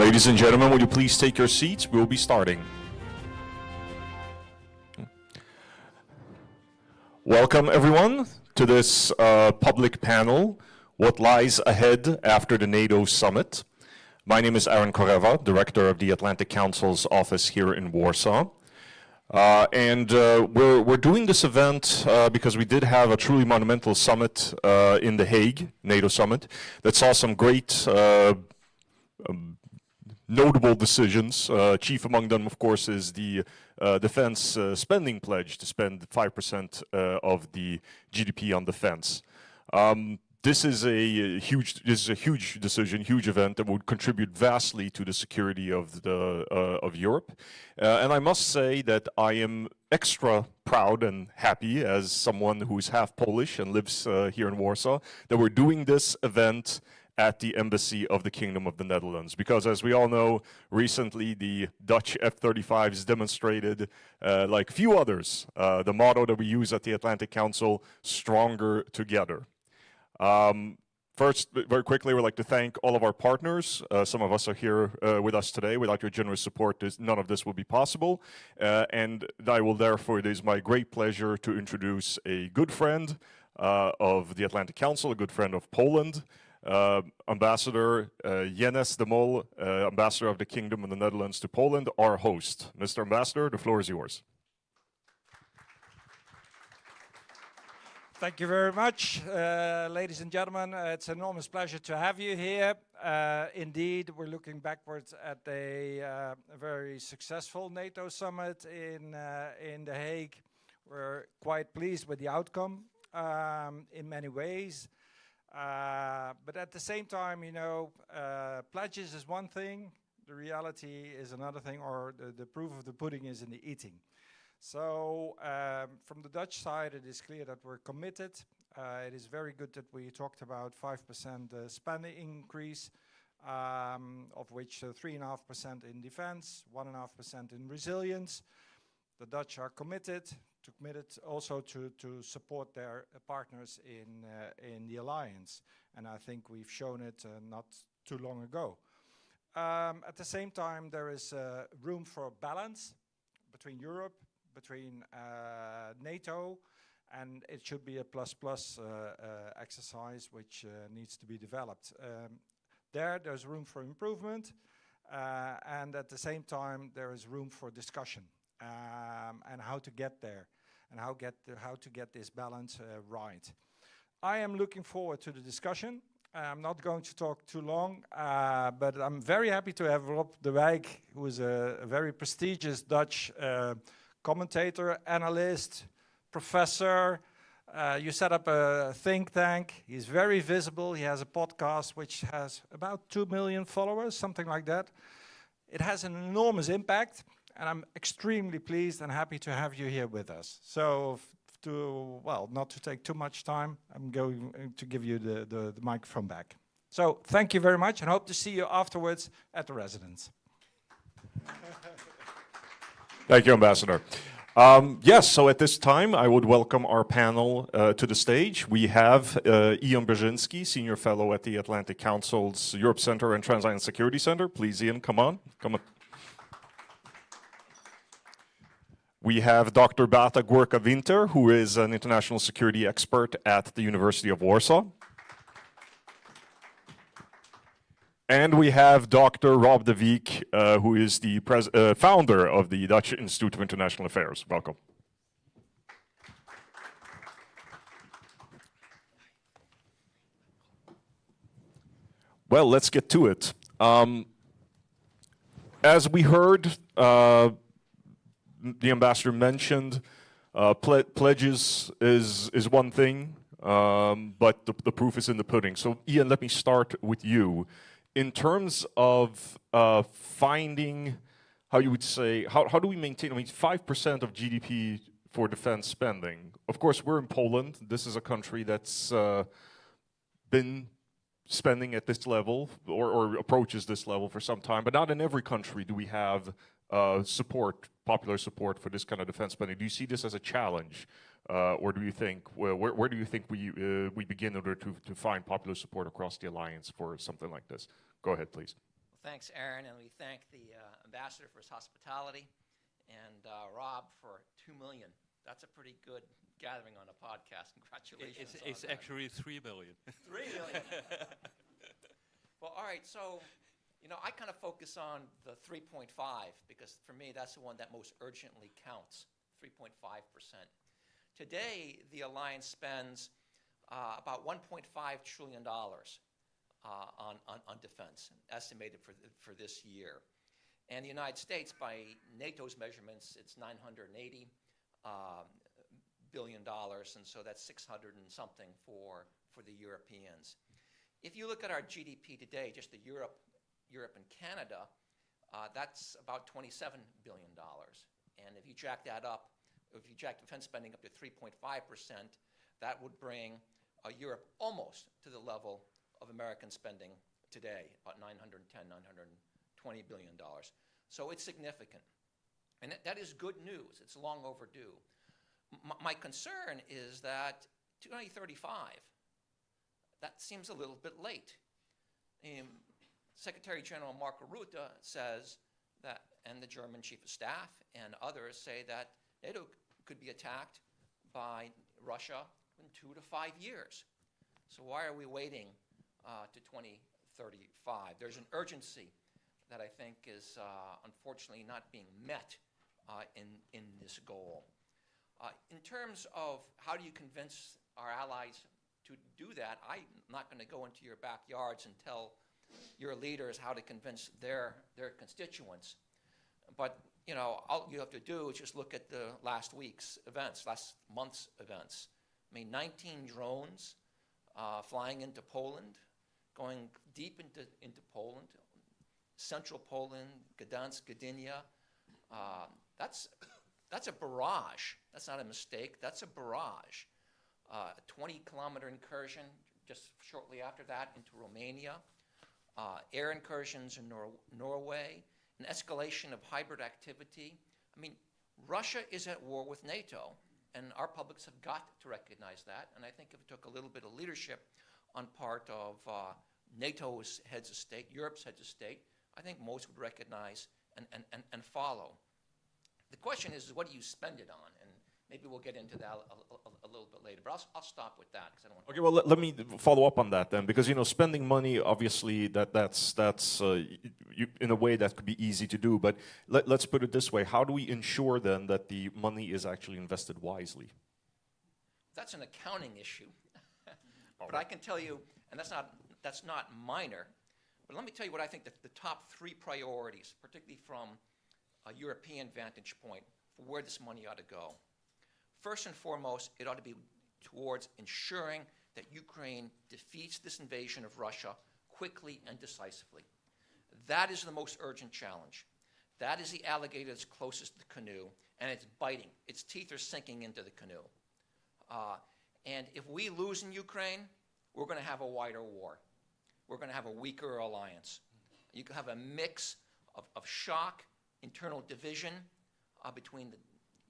Ladies and gentlemen, would you please take your seats? We'll be starting. Welcome everyone to this public panel, What Lies Ahead After the NATO Summit. My name is Aaron Koreva, Director of the Atlantic Council's office here in Warsaw. We're doing this event because we did have a truly monumental summit in The Hague, NATO Summit, that saw some great notable decisions. Chief among them, of course, is the defense spending pledge to spend 5% of the GDP on defense. This is a huge decision, huge event that would contribute vastly to the security of Europe. And I must say that I am extra proud and happy as someone who's half Polish and lives here in Warsaw that we're doing this event at the Embassy of the Kingdom of the Netherlands. Because as we all know, recently the Dutch F-35s demonstrated, like few others, the motto that we use at the Atlantic Council, stronger together. First, very quickly, we'd like to thank all of our partners. Some of us are here with us today. Without your generous support, none of this would be possible. And I will therefore, it is my great pleasure to introduce a good friend of the Atlantic Council, a good friend of Poland, Ambassador Jenes de Mol, Ambassador of the Kingdom of the Netherlands to Poland, our host. Mr. Ambassador, the floor is yours. Thank you very much, ladies and gentlemen. It's an enormous pleasure to have you here. Indeed, we're looking backwards at a very successful NATO summit in The Hague. We're quite pleased with the outcome in many ways. But at the same time, you know, pledges is one thing, the reality is another thing, or the proof of the pudding is in the eating. So from the Dutch side, it is clear that we're committed. It is very good that we talked about 5% spending increase, of which 3.5% in defense, 1.5% in resilience. The Dutch are committed also to support their partners in the alliance. And I think we've shown it not too long ago. At the same time, there is room for balance between Europe, between NATO, and it should be a plus-plus exercise which needs to be developed. There's room for improvement, and at the same time there is room for discussion and how to get there and how to get this balance right. I am looking forward to the discussion. I'm not going to talk too long, but I'm very happy to have Rob de Wijk, who is a very prestigious Dutch commentator, analyst, professor. You set up a think tank. He's very visible. He has a podcast which has about 2 million followers, something like that. It has an enormous impact, and I'm extremely pleased and happy to have you here with us. So, not to take too much time, I'm going to give you the microphone back. So, thank you very much, and hope to see you afterwards at the residence. Thank you, Ambassador. Yes, so at this time, I would welcome our panel to the stage. We have Ian Brzezinski, Senior Fellow at the Atlantic Council's Europe Center and Transatlantic Security Center. Please, Ian, come on. We have Dr. Beata Górka-Winter, who is an international security expert at the University of Warsaw. And we have Dr. Rob de Wijk, who is the founder of the Dutch Institute of International Affairs. Welcome. Well, let's get to it. As we heard, the ambassador mentioned, pledges is one thing, but the proof is in the pudding. So, Ian, let me start with you. In terms of finding, how you would say, how do we maintain, 5% of GDP for defense spending? Of course, we're in Poland. This is a country that's been spending at this level or approaches this level for some time, but not in every country do we have popular support for this kind of defense spending. Do you see this as a challenge? Or do you think, where do you think we begin in order to find popular support across the alliance for something like this? Go ahead, please. Thanks, Aaron, and we thank the ambassador for his hospitality, and Rob for 2 million. That's a pretty good gathering on a podcast. Congratulations. It's actually 3 million. 3 million. Well, all right. So, I kind of focus on the 3.5 because for me that's the one that most urgently counts. 3.5%. Today, the alliance spends about $1.5 trillion on defense, estimated for this year. And the United States, by NATO's measurements, it's $980 billion, and so that's 600 and something for the Europeans. If you look at our GDP today, just the Europe and Canada, that's about $27 billion. And if you jack that up, if you jack defense spending up to 3.5%, that would bring Europe almost to the level of American spending today, about $920 billion. So it's significant. And that is good news. It's long overdue. My concern is that 2035, that seems a little bit late. Secretary General Marco Rutte says that, and the German Chief of Staff and others say that NATO could be attacked by Russia in 2 to 5 years. So why are we waiting to 2035? There's an urgency that I think is unfortunately not being met in this goal. In terms of how do you convince our allies to do that, I'm not going to go into your backyards and tell your leaders how to convince their constituents. But all you have to do is just look at the last month's events. I mean, 19 drones flying into Poland, going deep into Poland, central Poland, Gdansk, Gdynia. That's a barrage. That's not a mistake. That's a barrage. A 20-kilometer incursion just shortly after that into Romania. Air incursions in Norway. An escalation of hybrid activity. I mean, Russia is at war with NATO, and our publics have got to recognize that. And I think if it took a little bit of leadership on part of NATO's heads of state, Europe's heads of state, I think most would recognize and follow. The question is what do you spend it on? And maybe we'll get into that a little bit later. But I'll stop with that because I don't want to. Okay, well, let me follow up on that then, because spending money, obviously, that's in a way that could be easy to do. But let's put it this way: how do we ensure then that the money is actually invested wisely? That's an accounting issue. But I can tell you, and that's not minor. But let me tell you what I think the top 3 priorities, particularly from a European vantage point, for where this money ought to go. First and foremost, it ought to be towards ensuring that Ukraine defeats this invasion of Russia quickly and decisively. That is the most urgent challenge. That is the alligator that's closest to the canoe, and it's biting. Its teeth are sinking into the canoe. And if we lose in Ukraine, we're going to have a wider war. We're going to have a weaker alliance. You can have a mix of shock, internal division between the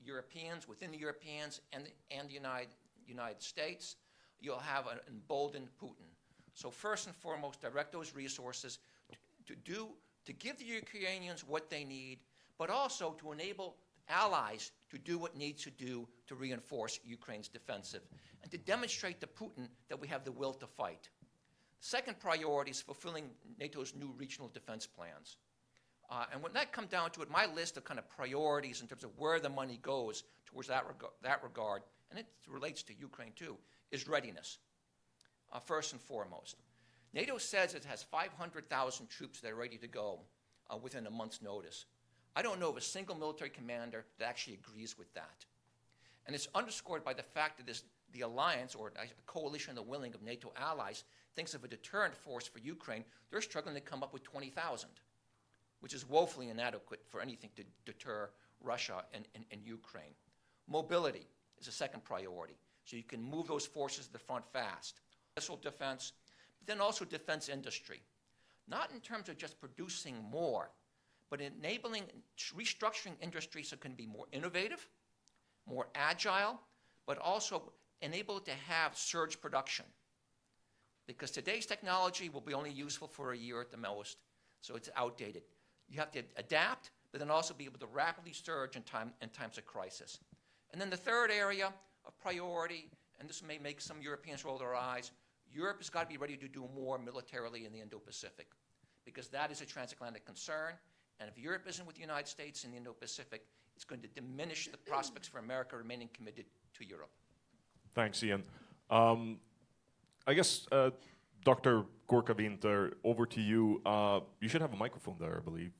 Europeans, within the Europeans, and the United States. You'll have an emboldened Putin. So first and foremost, direct those resources to give the Ukrainians what they need, but also to enable allies to do what needs to do to reinforce Ukraine's defensive, and to demonstrate to Putin that we have the will to fight. Second priority is fulfilling NATO's new regional defense plans. And when that comes down to it, my list of kind of priorities in terms of where the money goes towards that regard, and it relates to Ukraine too, is readiness, first and foremost. NATO says it has 500,000 troops that are ready to go within a month's notice. I don't know of a single military commander that actually agrees with that. And it's underscored by the fact that the alliance, or a coalition of the willing of NATO allies, thinks of a deterrent force for Ukraine. They're struggling to come up with 20,000. Which is woefully inadequate for anything to deter Russia and Ukraine. Mobility is a second priority, so you can move those forces to the front fast. Missile defense, but then also defense industry. Not in terms of just producing more, but enabling, restructuring industry so it can be more innovative, more agile, but also enable it to have surge production. Because today's technology will be only useful for a year at the most. So it's outdated. You have to adapt, but then also be able to rapidly surge in times of crisis. And then the third area of priority, and this may make some Europeans roll their eyes, Europe has got to be ready to do more militarily in the Indo-Pacific, because that is a transatlantic concern. And if Europe isn't with the United States in the Indo-Pacific, it's going to diminish the prospects for America remaining committed to Europe. Thanks, Ian. I guess, Dr. Gorka-Winter, over to you. You should have a microphone there, I believe.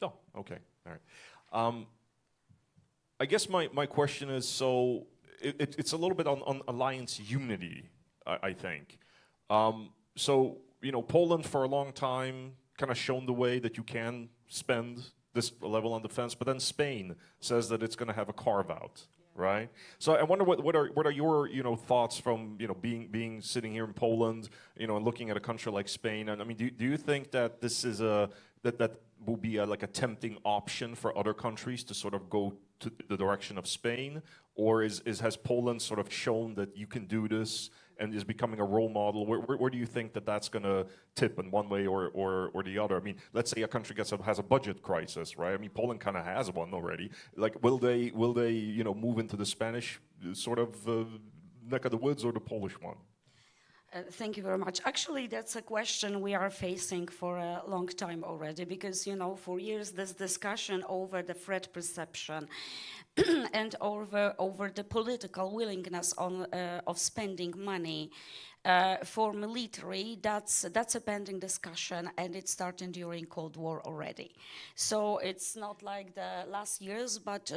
Oh, okay, all right. I guess my question is, so it's a little bit on alliance unity, I think. So, you know, Poland for a long time kind of shown the way that you can spend this level on defense, but then Spain says that it's going to have a carve-out, right? So I wonder what are your, you know, thoughts from, you know, being sitting here in Poland, you know, and looking at a country like Spain. And I mean, do you think that this is that will be like a tempting option for other countries to sort of go to the direction of Spain, or has Poland sort of shown that you can do this and is becoming a role model? Where do you think that that's going to tip in one way or the other? I mean, let's say a country has a budget crisis, right? I mean, Poland kind of has one already. Like, will they you know, move into the Spanish sort of neck of the woods or the Polish one? Thank you very much. Actually, that's a question we are facing for a long time already, because, you know, for years this discussion over the threat perception and over the political willingness of spending money for military, that's a pending discussion, and it started during Cold War already. So it's not like the last years, but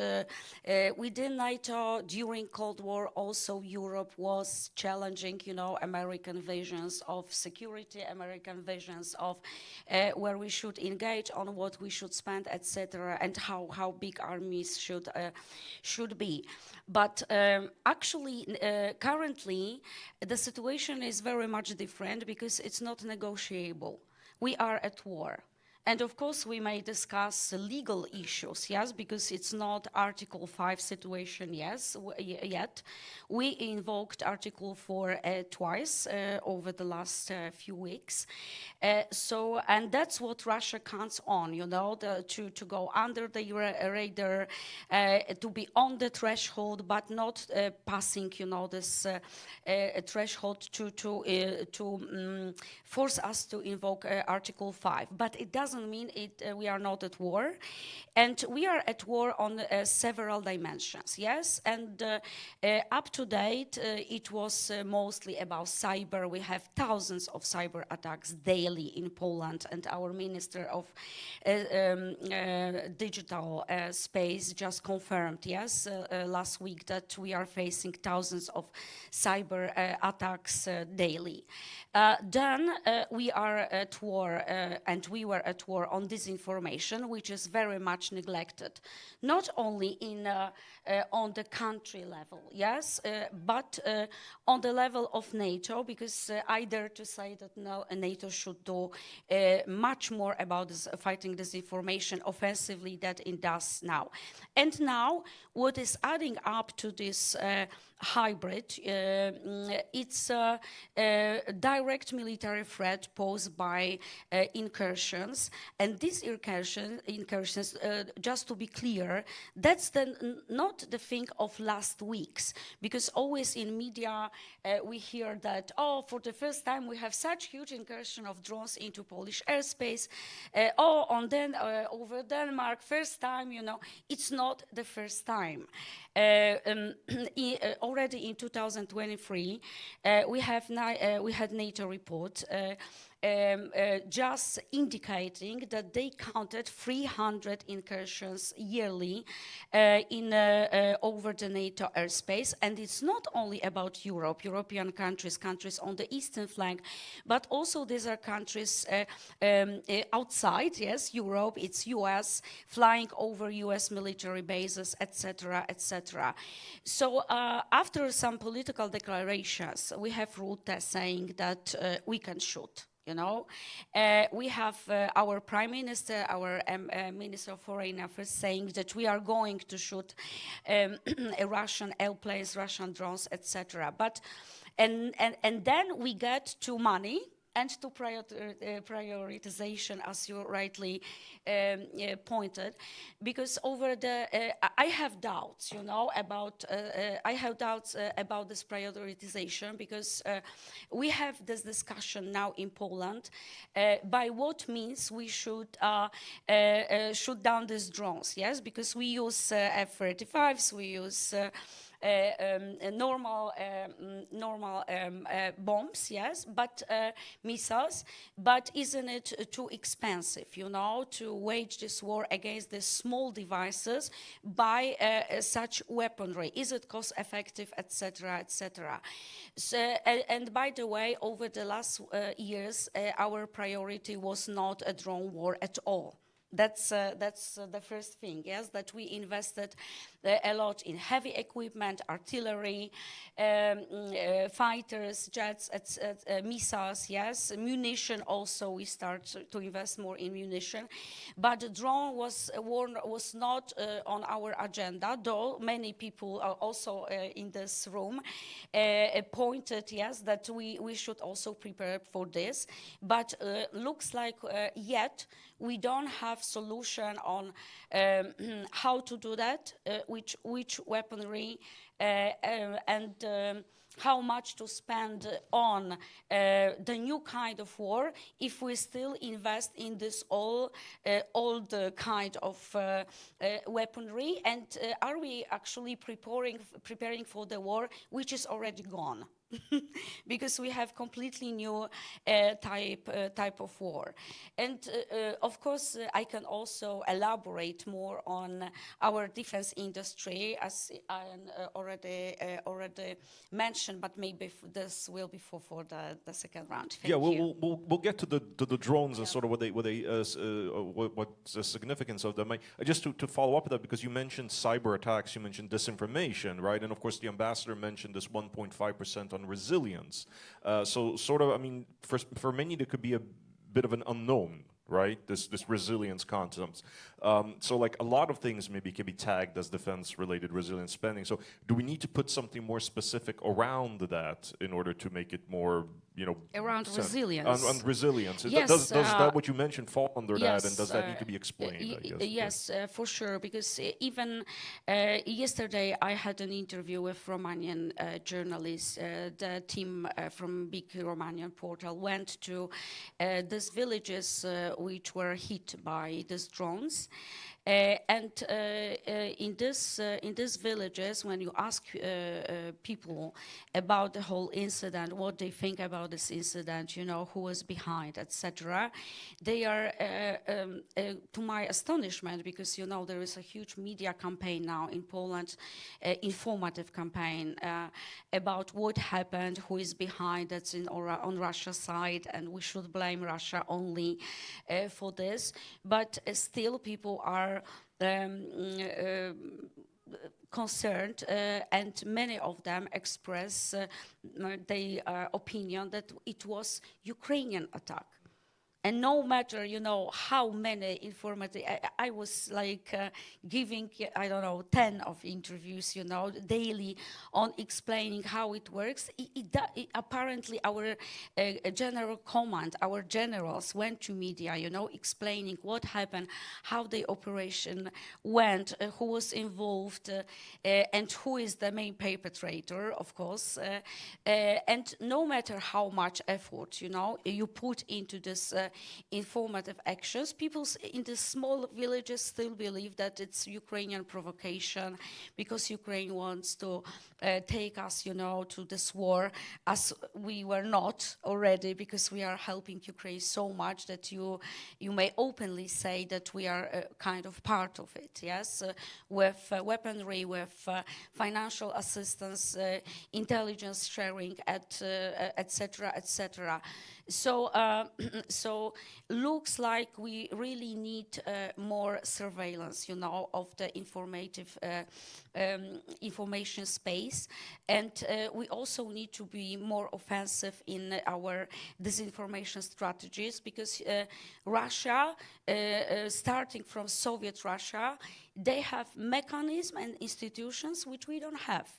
within NATO during Cold War also Europe was challenging, you know, American visions of security, American visions of where we should engage, on what we should spend, etc., and how big armies should be. But actually, currently, the situation is very much different, because it's not negotiable. We are at war. And of course, we may discuss legal issues, yes, because it's not Article 5 situation, yes, yet. We invoked Article 4 twice over the last few weeks. And that's what Russia counts on, you know, to go under the radar, to be on the threshold, but not passing, you know, this threshold to force us to invoke Article 5. But it doesn't mean we are not at war, and we are at war on several dimensions, yes, and up to date it was mostly about cyber. We have thousands of cyber attacks daily in Poland, and our Minister of Digital Space just confirmed, yes, last week, that we are facing thousands of cyber attacks daily. Then we are at war, and we were at war on disinformation, which is very much neglected, not only on the country level, yes, but on the level of NATO, because I dare to say that NATO should do much more about fighting disinformation offensively than it does now. And now, what is adding up to this hybrid, it's a direct military threat posed by incursions. And these incursions, just to be clear, that's not the thing of last weeks, because always in media we hear that, oh, for the first time we have such huge incursion of drones into Polish airspace, over Denmark, first time, you know. It's not the first time. Already in 2023, we had NATO report just indicating that they counted 300 incursions yearly over the NATO airspace. And it's not only about Europe, European countries on the eastern flank, but also these are countries outside, yes, Europe, it's US, flying over US military bases, etc., etc. So after some political declarations, we have Rutte saying that we can shoot. You know, we have our Prime Minister, our Minister of Foreign Affairs saying that we are going to shoot Russian airplanes, Russian drones, etc. But and then we get to money, and to prioritization, as you rightly pointed, because over the I have doubts, about this prioritization, because we have this discussion now in Poland. By what means we should shoot down these drones? Yes, because we use F-35s, we use normal bombs, yes, but missiles. But isn't it too expensive, to wage this war against these small devices by such weaponry? Is it cost effective, etc., etc.? So, and by the way, over the last years, our priority was not a drone war at all. That's the first thing, yes, that we invested a lot in heavy equipment, artillery, fighters, jets, missiles, yes, munition also. We start to invest more in munition. But the drone was not on our agenda, though many people are also in this room pointed, yes, that we should also prepare for this. But looks like yet we don't have solution on how to do that, which weaponry, and how much to spend on the new kind of war if we still invest in this old kind of weaponry, and are we actually preparing for the war which is already gone? Because we have completely new type of war. And of course, I can also elaborate more on our defense industry, as I already mentioned, but maybe this will be for the second round. Thank you. We'll get to the drones and sort of what's the significance of them. Just to follow up with that, because you mentioned cyber attacks, you mentioned disinformation, right? And of course, the ambassador mentioned this 1.5% on resilience. So sort of, I mean, for many, there could be a bit of an unknown, right? This resilience concepts. So like a lot of things maybe can be tagged as defense-related resilience spending. So do we need to put something more specific around that in order to make it more, around resilience? On resilience. Yes, does that what you mentioned fall under yes, that, and does that need to be explained? I guess? Yes, for sure. Because even yesterday I had an interview with Romanian journalists. The team from big Romanian portal went to these villages which were hit by these drones. And in these villages, when you ask people about the whole incident, what they think about this incident, who was behind, etc., they are, to my astonishment, because there is a huge media campaign now in Poland, informative campaign about what happened, who is behind, that's on Russia's side, and we should blame Russia only for this. But still, people are concerned, and many of them express their opinion that it was Ukrainian attack. And no matter, how many informative, I was like giving, 10 of interviews, daily on explaining how it works. Apparently our general command, our generals went to media, explaining what happened, how the operation went, who was involved, and who is the main perpetrator, of course. And no matter how much effort, you put into this informative actions, people in the small villages still believe that it's Ukrainian provocation, because Ukraine wants to take us, to this war, as we were not already, because we are helping Ukraine so much that you may openly say that we are kind of part of it, yes, with weaponry, with financial assistance, intelligence sharing, etc., etc. So looks like we really need more surveillance, of the information space, and we also need to be more offensive in our disinformation strategies, because Russia, starting from Soviet Russia, they have mechanisms and institutions which we don't have.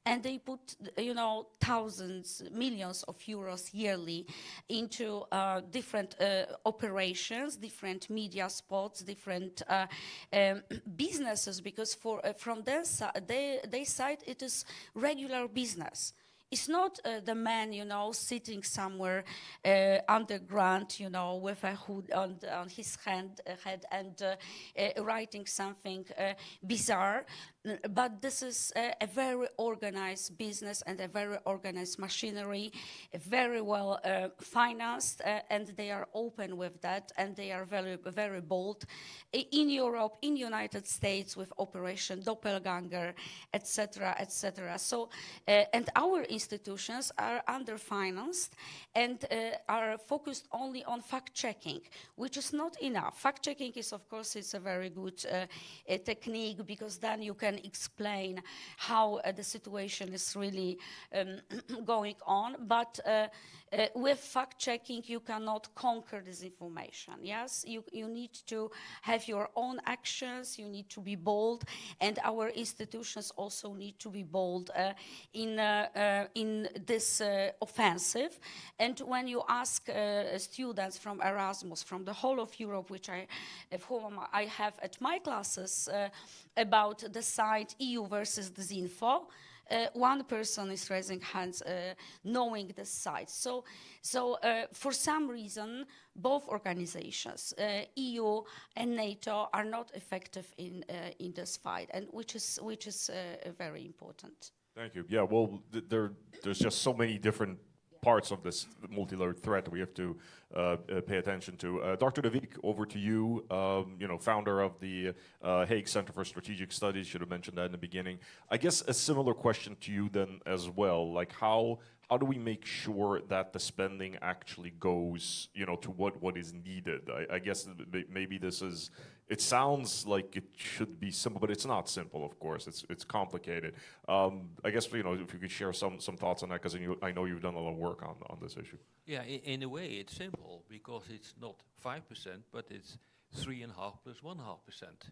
And they put, thousands, millions of euros yearly into different operations, different media spots, different businesses, because from their side, it is regular business. It's not the man, sitting somewhere underground, with a hood on his head and writing something bizarre. But this is a very organized business and a very organized machinery, very well financed, and they are open with that, and they are very, very bold. In Europe, in United States, with Operation Doppelganger, etc., etc. So, and our institutions are underfinanced and are focused only on fact-checking, which is not enough. Fact-checking is, of course, it's a very good technique, because then you can explain how the situation is really going on. But with fact-checking, you cannot conquer disinformation. Yes, you need to have your own actions. You need to be bold, and our institutions also need to be bold in this offensive. And when you ask students from Erasmus, from the whole of Europe, whom I have at my classes, about the site EU versus Disinfo, one person is raising hands knowing the site. So for some reason, both organizations, EU and NATO, are not effective in this fight, and which is very important. Thank you. Yeah, well, there's just so many different parts of this multi-layered threat that we have to pay attention to. Dr. De Wiek, over to you. Founder of the Hague Center for Strategic Studies. Should have mentioned that in the beginning. I guess a similar question to you then as well. Like how do we make sure that the spending actually goes, to what is needed? I guess maybe this is. It sounds like it should be simple, but it's not simple. Of course, it's complicated. I guess if you could share some thoughts on that, because I know you've done a lot of work on this issue. Yeah, in a way it's simple, because it's not 5%, but it's 3.5 plus 1.5%.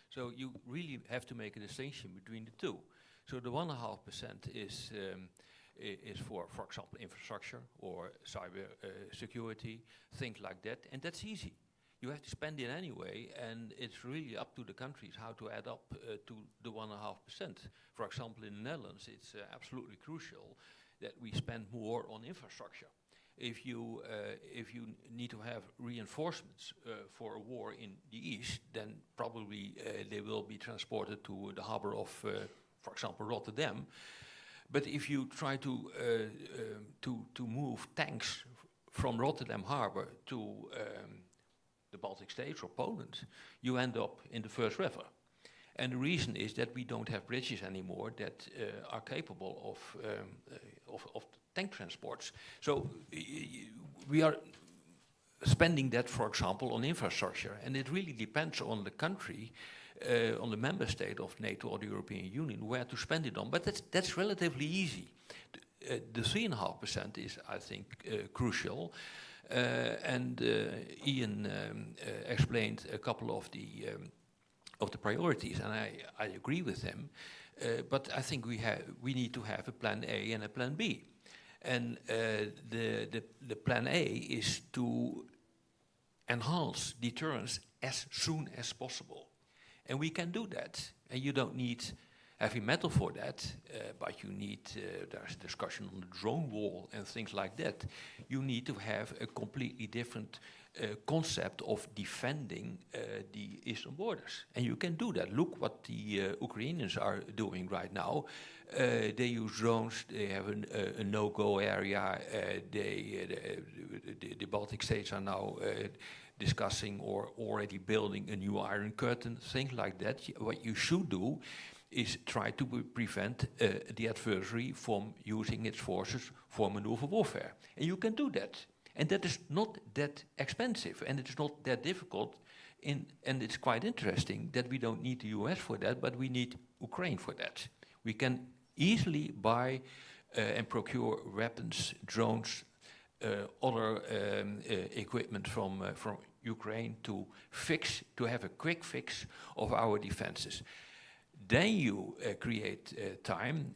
So you really have to make a distinction between the two. So the 1.5% is for example, infrastructure or cyber security, things like that, and that's easy. You have to spend it anyway, and it's really up to the countries how to add up to the 1.5%. For example, in the Netherlands, it's absolutely crucial that we spend more on infrastructure. If you need to have reinforcements for a war in the east, then probably they will be transported to the harbor of, for example, Rotterdam. But if you try to move tanks from Rotterdam harbor to the Baltic states or Poland, you end up in the First River. And the reason is that we don't have bridges anymore that are capable of tank transports. So we are spending that, for example, on infrastructure, and it really depends on the country, on the member state of NATO or the European Union, where to spend it on. But that's relatively easy. The 3.5% is, I think, crucial. And Ian explained a couple of the priorities, and I agree with him. But I think we need to have a plan A and a plan B. And the plan A is to enhance deterrence as soon as possible. And we can do that. And you don't need heavy metal for that, but you need, there's discussion on the drone wall and things like that. You need to have a completely different concept of defending the eastern borders. And you can do that. Look what the Ukrainians are doing right now. They use drones, they have a no-go area, the Baltic states are now discussing or already building a new Iron Curtain, things like that. What you should do is try to prevent the adversary from using its forces for maneuver warfare. And you can do that. And that is not that expensive, and it's not that difficult. And it's quite interesting that we don't need the US for that, but we need Ukraine for that. We can easily buy and procure weapons, drones, other equipment from Ukraine to have a quick fix of our defenses. Then you create time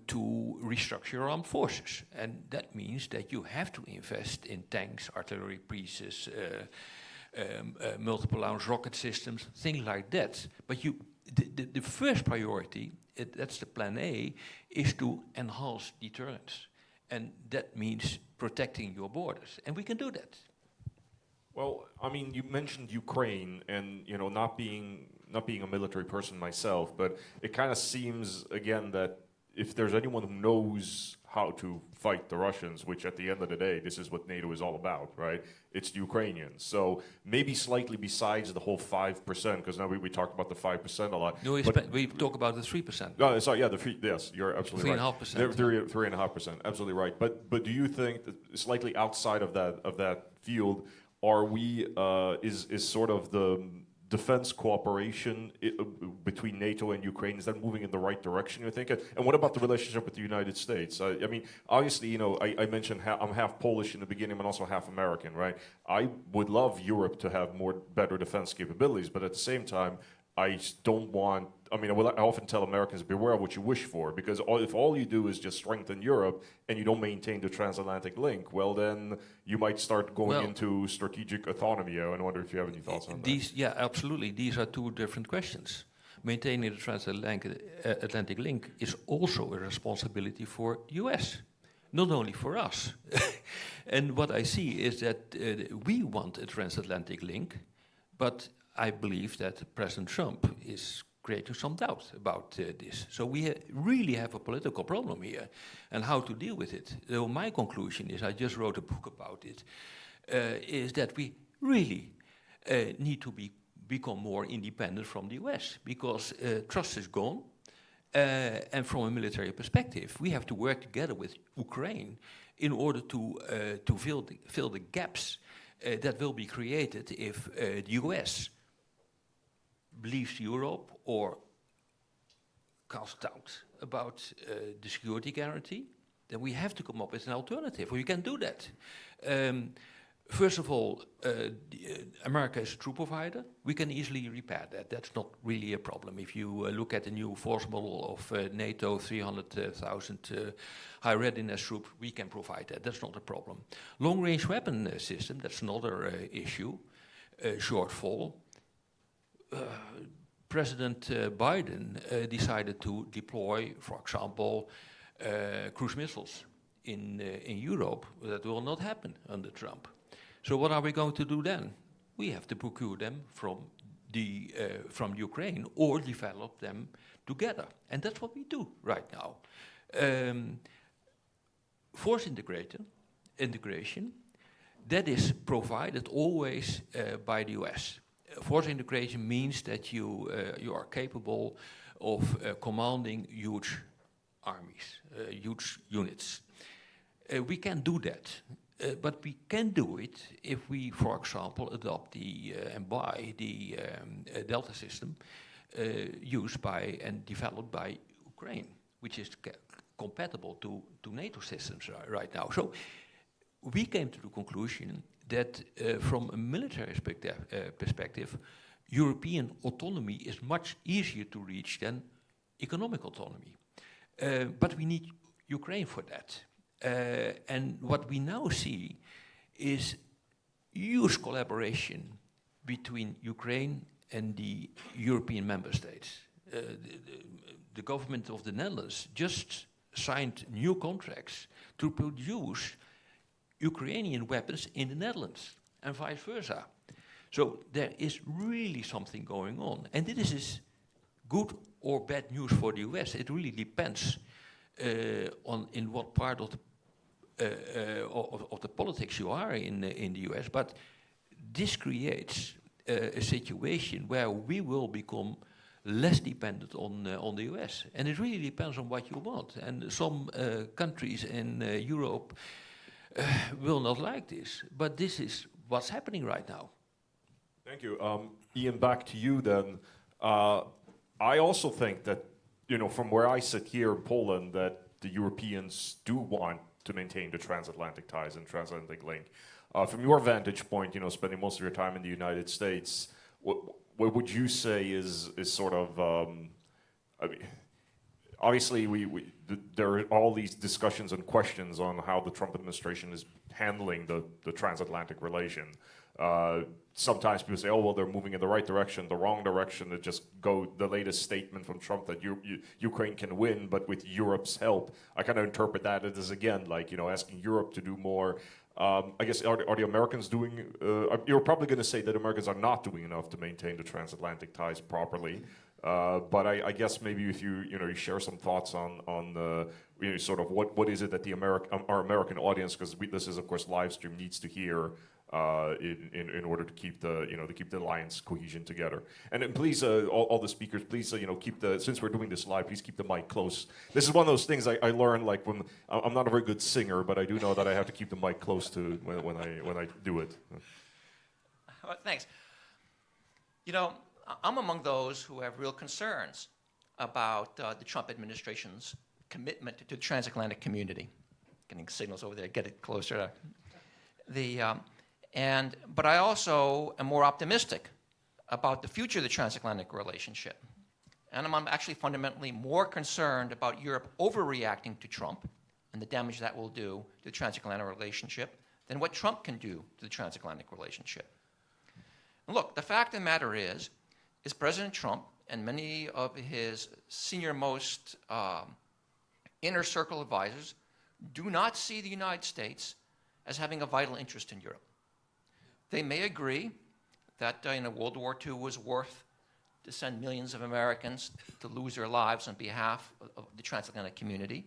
to restructure armed forces. And that means that you have to invest in tanks, artillery pieces, multiple launch rocket systems, things like that. But the first priority, that's the plan A, is to enhance deterrence. And that means protecting your borders. And we can do that. Well, I mean, you mentioned Ukraine, and not being a military person myself, but it kind of seems again that if there's anyone who knows how to fight the Russians, which at the end of the day, this is what NATO is all about, right? It's the Ukrainians. So maybe slightly besides the whole 5%, because now we talked about the 5% a lot. No, we talk about the 3%. No, sorry, yeah, yes, you're absolutely right. 3.5%. 3.5%, absolutely right. But do you think that slightly outside of that field, are we is sort of the defense cooperation between NATO and Ukraine, is that moving in the right direction, you think? And what about the relationship with the United States? I mean, obviously, I mentioned I'm half Polish in the beginning, but also half American, right? I would love Europe to have better defense capabilities, but at the same time, I don't want, I often tell Americans, beware of what you wish for, because if all you do is just strengthen Europe and you don't maintain the transatlantic link, well, then you might start going into strategic autonomy. I wonder if you have any thoughts on that. Yeah, absolutely. These are two different questions. Maintaining the transatlantic link is also a responsibility for the US, not only for us. And what I see is that we want a transatlantic link, but I believe that President Trump is creating some doubt about this. So we really have a political problem here, and how to deal with it. So my conclusion is, I just wrote a book about it, is that we really need to become more independent from the US, because trust is gone. And from a military perspective, we have to work together with Ukraine in order to fill the gaps that will be created if the US leaves Europe or casts doubt about the security guarantee. Then we have to come up with an alternative, or you can do that. First of all, America is a troop provider. We can easily repair that. That's not really a problem. If you look at the new force model of NATO, 300,000 high readiness troops, we can provide that. That's not a problem. Long-range weapon system, that's another issue, shortfall. President Biden decided to deploy, for example, cruise missiles in Europe. That will not happen under Trump. So what are we going to do then? We have to procure them from Ukraine or develop them together. And that's what we do right now. Force integration, that is provided always by the US. Force integration means that you are capable of commanding huge armies, huge units. We can do that, but we can do it if we, for example, adopt and buy the Delta system used by and developed by Ukraine, which is compatible to NATO systems right now. So we came to the conclusion that from a military perspective, European autonomy is much easier to reach than economic autonomy. But we need Ukraine for that. And what we now see is huge collaboration between Ukraine and the European member states. The government of the Netherlands just signed new contracts to produce Ukrainian weapons in the Netherlands and vice versa. So there is really something going on. And this is good or bad news for the US. It really depends on in what part of the politics you are in the US. But this creates a situation where we will become less dependent on the US. And it really depends on what you want. And some countries in Europe will not like this, but this is what's happening right now. Thank you. Ian, back to you then. I also think that, from where I sit here in Poland, that the Europeans do want to maintain the transatlantic ties and transatlantic link. From your vantage point, spending most of your time in the United States, what would you say is sort of, I mean, obviously there are all these discussions and questions on how the Trump administration is handling the transatlantic relation. Sometimes people say, oh, well, they're moving in the right direction, the wrong direction. It just the latest statement from Trump that Ukraine can win, but with Europe's help. I kind of interpret that as, again, like, asking Europe to do more. I guess, are the Americans doing, you're probably going to say that Americans are not doing enough to maintain the transatlantic ties properly. But I guess maybe if you share some thoughts on sort of what is it that our American audience, because this is of course live stream, needs to hear in order to keep the alliance cohesion together. And then please, all the speakers, please since we're doing this live, please keep the mic close. This is one of those things I learned, like, when I'm not a very good singer, but I do know that I have to keep the mic close to when I do it. Well, thanks. I'm among those who have real concerns about the Trump administration's commitment to the transatlantic community. Getting signals over there, get it closer. But I also am more optimistic about the future of the transatlantic relationship. And I'm actually fundamentally more concerned about Europe overreacting to Trump and the damage that will do to the transatlantic relationship than what Trump can do to the transatlantic relationship. And look, the fact of the matter is President Trump and many of his senior-most inner circle advisors do not see the United States as having a vital interest in Europe. They may agree that World War II was worth to send millions of Americans to lose their lives on behalf of the transatlantic community.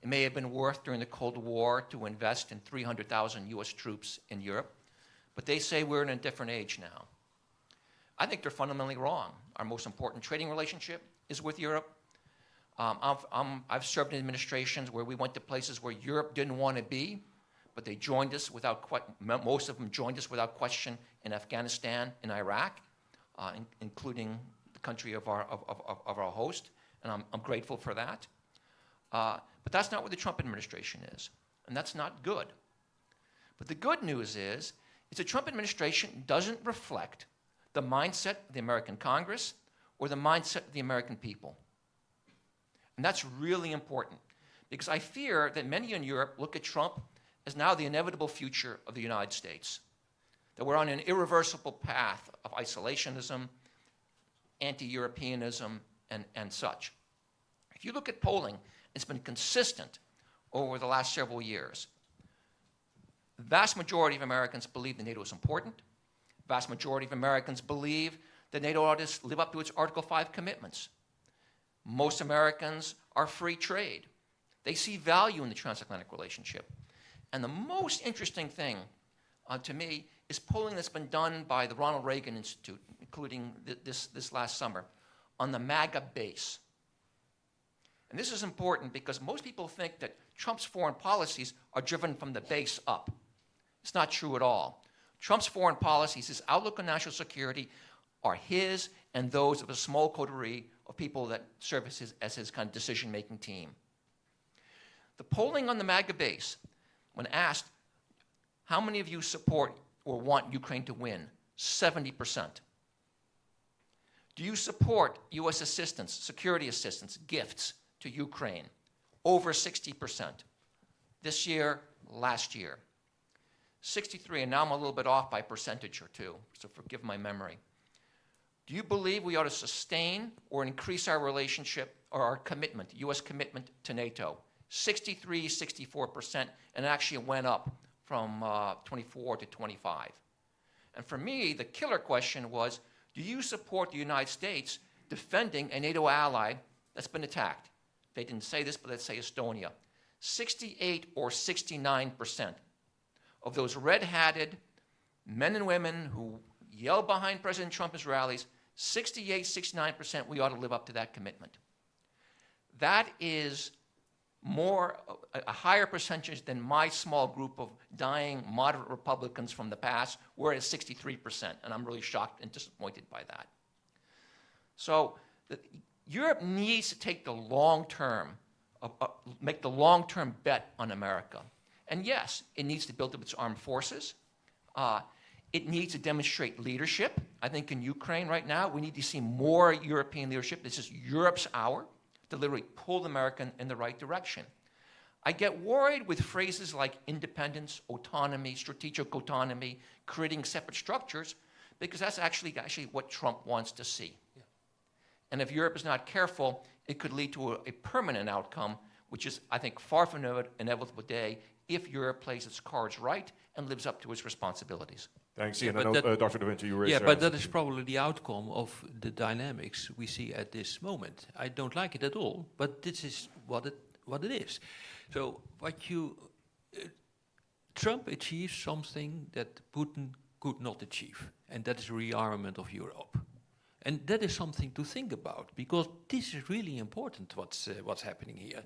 It may have been worth during the Cold War to invest in 300,000 US troops in Europe, but they say we're in a different age now. I think they're fundamentally wrong. Our most important trading relationship is with Europe. I've served in administrations where we went to places where Europe didn't want to be, but they joined us most of them joined us without question in Afghanistan and Iraq, including the country of our host, and I'm grateful for that. But that's not what the Trump administration is, and that's not good. But the good news is the Trump administration doesn't reflect the mindset of the American Congress or the mindset of the American people. And that's really important, because I fear that many in Europe look at Trump as now the inevitable future of the United States, that we're on an irreversible path of isolationism, anti-Europeanism, and such. If you look at polling, it's been consistent over the last several years. The vast majority of Americans believe that NATO is important. The vast majority of Americans believe that NATO ought to live up to its Article 5 commitments. Most Americans are free trade. They see value in the transatlantic relationship. And the most interesting thing to me is polling that's been done by the Ronald Reagan Institute, including this last summer, on the MAGA base. And this is important because most people think that Trump's foreign policies are driven from the base up. It's not true at all. Trump's foreign policies, his outlook on national security, are his and those of a small coterie of people that serve as his kind of decision-making team. The polling on the MAGA base, when asked, how many of you support or want Ukraine to win? 70%. Do you support U.S. assistance, security assistance, gifts to Ukraine? Over 60%. This year, last year. 63, and now I'm a little bit off by a percentage or two, so forgive my memory. Do you believe we ought to sustain or increase our relationship or our commitment, U.S. commitment to NATO? 63, 64%, and actually went up from 24 to 25. And for me, the killer question was, do you support the United States defending a NATO ally that's been attacked? They didn't say this, but let's say Estonia. 68 or 69% of those red-hatted men and women who yell behind President Trump's rallies, 68, 69%, we ought to live up to that commitment. That is a higher percentage than my small group of dying moderate Republicans from the past. We're at 63%, and I'm really shocked and disappointed by that. So Europe needs to take the long-term, make the long-term bet on America. And yes, it needs to build up its armed forces. It needs to demonstrate leadership. I think in Ukraine right now, we need to see more European leadership. This is Europe's hour to literally pull America in the right direction. I get worried with phrases like independence, autonomy, strategic autonomy, creating separate structures, because that's actually what Trump wants to see. Yeah. And if Europe is not careful, it could lead to a permanent outcome, which is, I think, far from an inevitable day if Europe plays its cards right and lives up to its responsibilities. Thanks, Yeah, Ian. I know, Dr. De Winter, you raised yeah, your but hand. that is probably the outcome of the dynamics we see at this moment. I don't like it at all, but this is what it is. So Trump achieved something that Putin could not achieve, and that is rearmament of Europe. And that is something to think about, because this is really important what's happening here.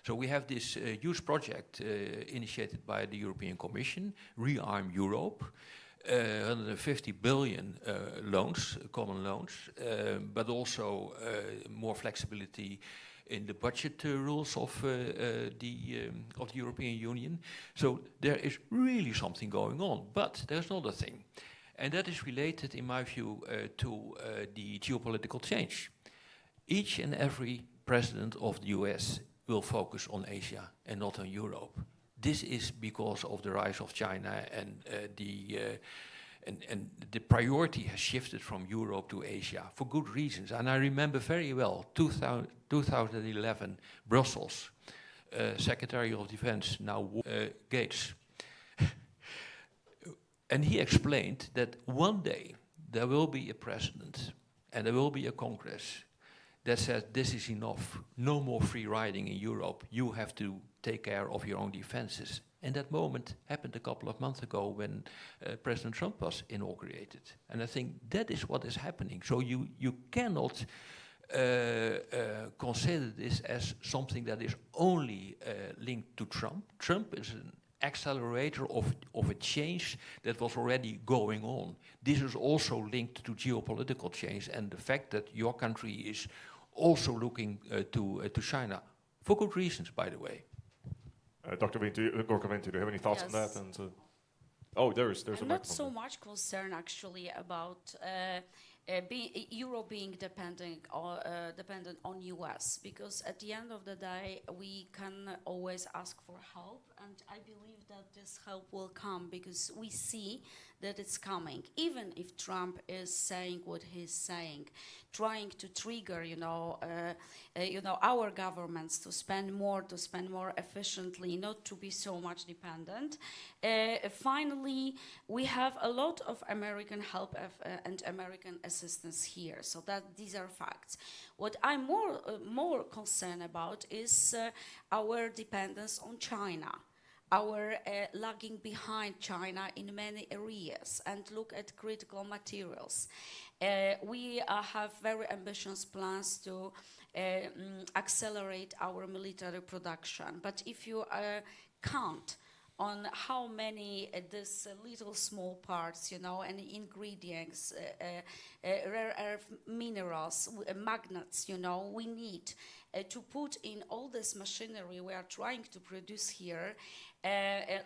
So we have this huge project initiated by the European Commission, Rearm Europe, 150 billion loans, common loans, but also more flexibility in the budget rules of the European Union. So there is really something going on. But there's another thing, and that is related, in my view, to the geopolitical change. Each and every president of the US will focus on Asia and not on Europe. This is because of the rise of China, and the priority has shifted from Europe to Asia for good reasons. And I remember very well 2011, Brussels, Secretary of Defense, now Gates. And he explained that one day there will be a president and there will be a Congress that says this is enough, no more free riding in Europe, you have to take care of your own defenses. And that moment happened a couple of months ago when President Trump was inaugurated. And I think that is what is happening. So you cannot consider this as something that is only linked to Trump. Trump is an accelerator of a change that was already going on. This is also linked to geopolitical change and the fact that your country is also looking to China, for good reasons, by the way. Dr. Gorka Winter, do you have any thoughts on that? And oh, there's a microphone. I'm not so much concerned actually about Europe being dependent on US, because at the end of the day we can always ask for help, and I believe that this help will come because we see that it's coming, even if Trump is saying what he's saying, trying to trigger, our governments to spend more efficiently, not to be so much dependent. Finally, we have a lot of American help and American assistance here, so that these are facts. What I'm more concerned about is our dependence on China. Our lagging behind China in many areas, and look at critical materials. We have very ambitious plans to accelerate our military production, but if you count on how many these little small parts, and ingredients, rare earth minerals, magnets, we need to put in all this machinery we are trying to produce here.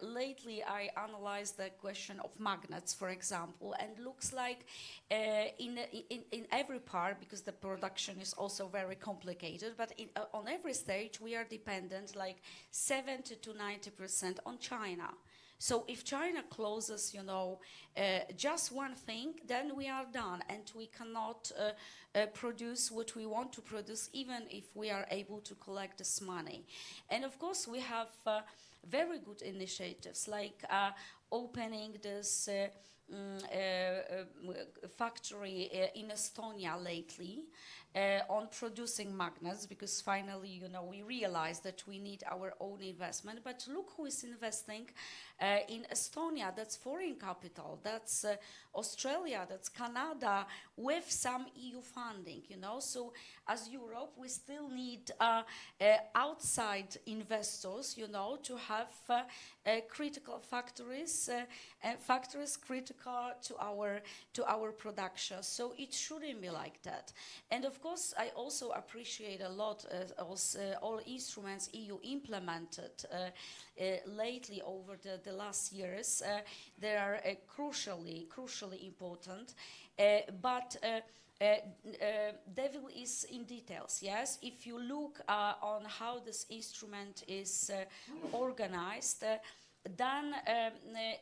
Lately, I analyzed the question of magnets, for example, and looks like in every part, because the production is also very complicated, but on every stage we are dependent like 70 to 90% on China. So if China closes, just one thing, then we are done, and we cannot produce what we want to produce, even if we are able to collect this money. And of course, we have very good initiatives like opening this factory in Estonia lately on producing magnets, because finally, we realized that we need our own investment. But look who is investing in Estonia. That's foreign capital. That's Australia. That's Canada, with some EU funding. So as Europe, we still need outside investors. To have critical factories, critical critical to our production. So it shouldn't be like that. And of course, I also appreciate a lot all instruments EU implemented lately over the last years. They are crucially important. But devil is in details, yes? If you look on how this instrument is organized, then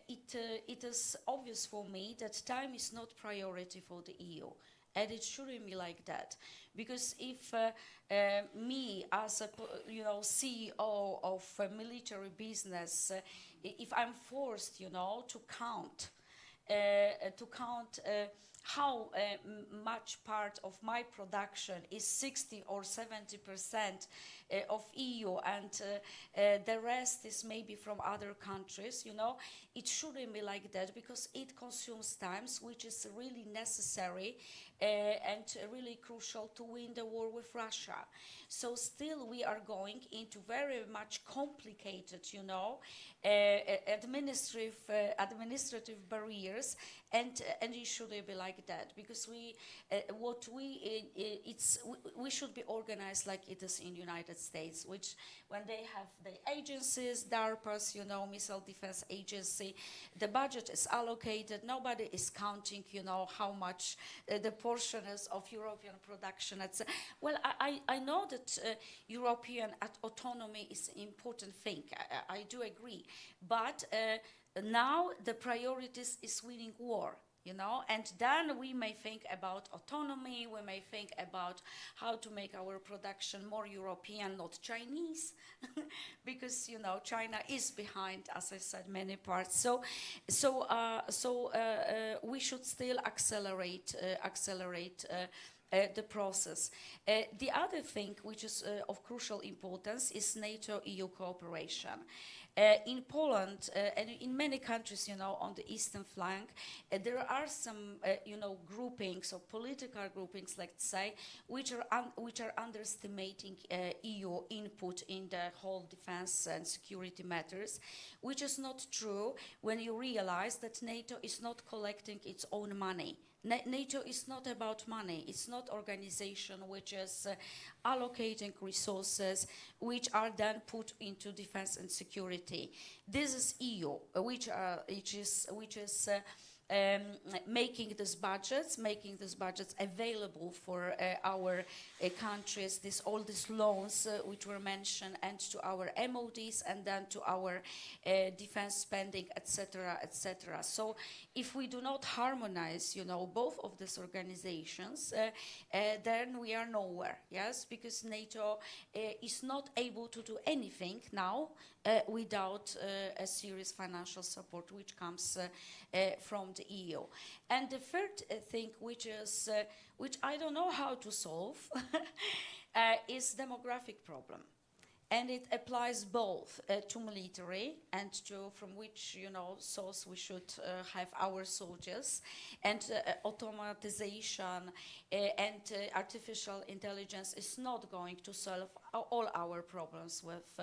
it is obvious for me that time is not priority for the EU. And it shouldn't be like that, because if me as a CEO of a military business, if I'm forced, to count how much part of my production is 60 or 70% of EU and the rest is maybe from other countries, it shouldn't be like that, because it consumes time which is really necessary and really crucial to win the war with Russia. So still we are going into very much complicated, administrative barriers, and it shouldn't be like that, because we should be organized like it is in the United States, which when they have the agencies, DARPAs, Missile Defense Agency, the budget is allocated, nobody is counting, how much the portion is of European production. Well, I know that European autonomy is an important thing, I do agree, but now the priorities is winning war. And then we may think about autonomy, we may think about how to make our production more European, not Chinese, because, China is behind, as I said, many parts. So we should still accelerate the process. The other thing which is of crucial importance is NATO-EU cooperation. In Poland and in many countries, on the eastern flank, there are some, groupings or political groupings, let's say, which are underestimating EU input in the whole defense and security matters, which is not true when you realize that NATO is not collecting its own money. NATO is not about money. It's not organization which is allocating resources which are then put into defense and security. This is EU, which is making these budgets available for our countries, all these loans which were mentioned, and to our MODs, and then to our defense spending, etc., etc. So if we do not harmonize, both of these organizations, then we are nowhere, yes, because NATO is not able to do anything now without a serious financial support which comes from the EU. And the third thing, which I don't know how to solve, is demographic problem. And it applies both to military and to from which, source we should have our soldiers, and automatization and artificial intelligence is not going to solve all our problems with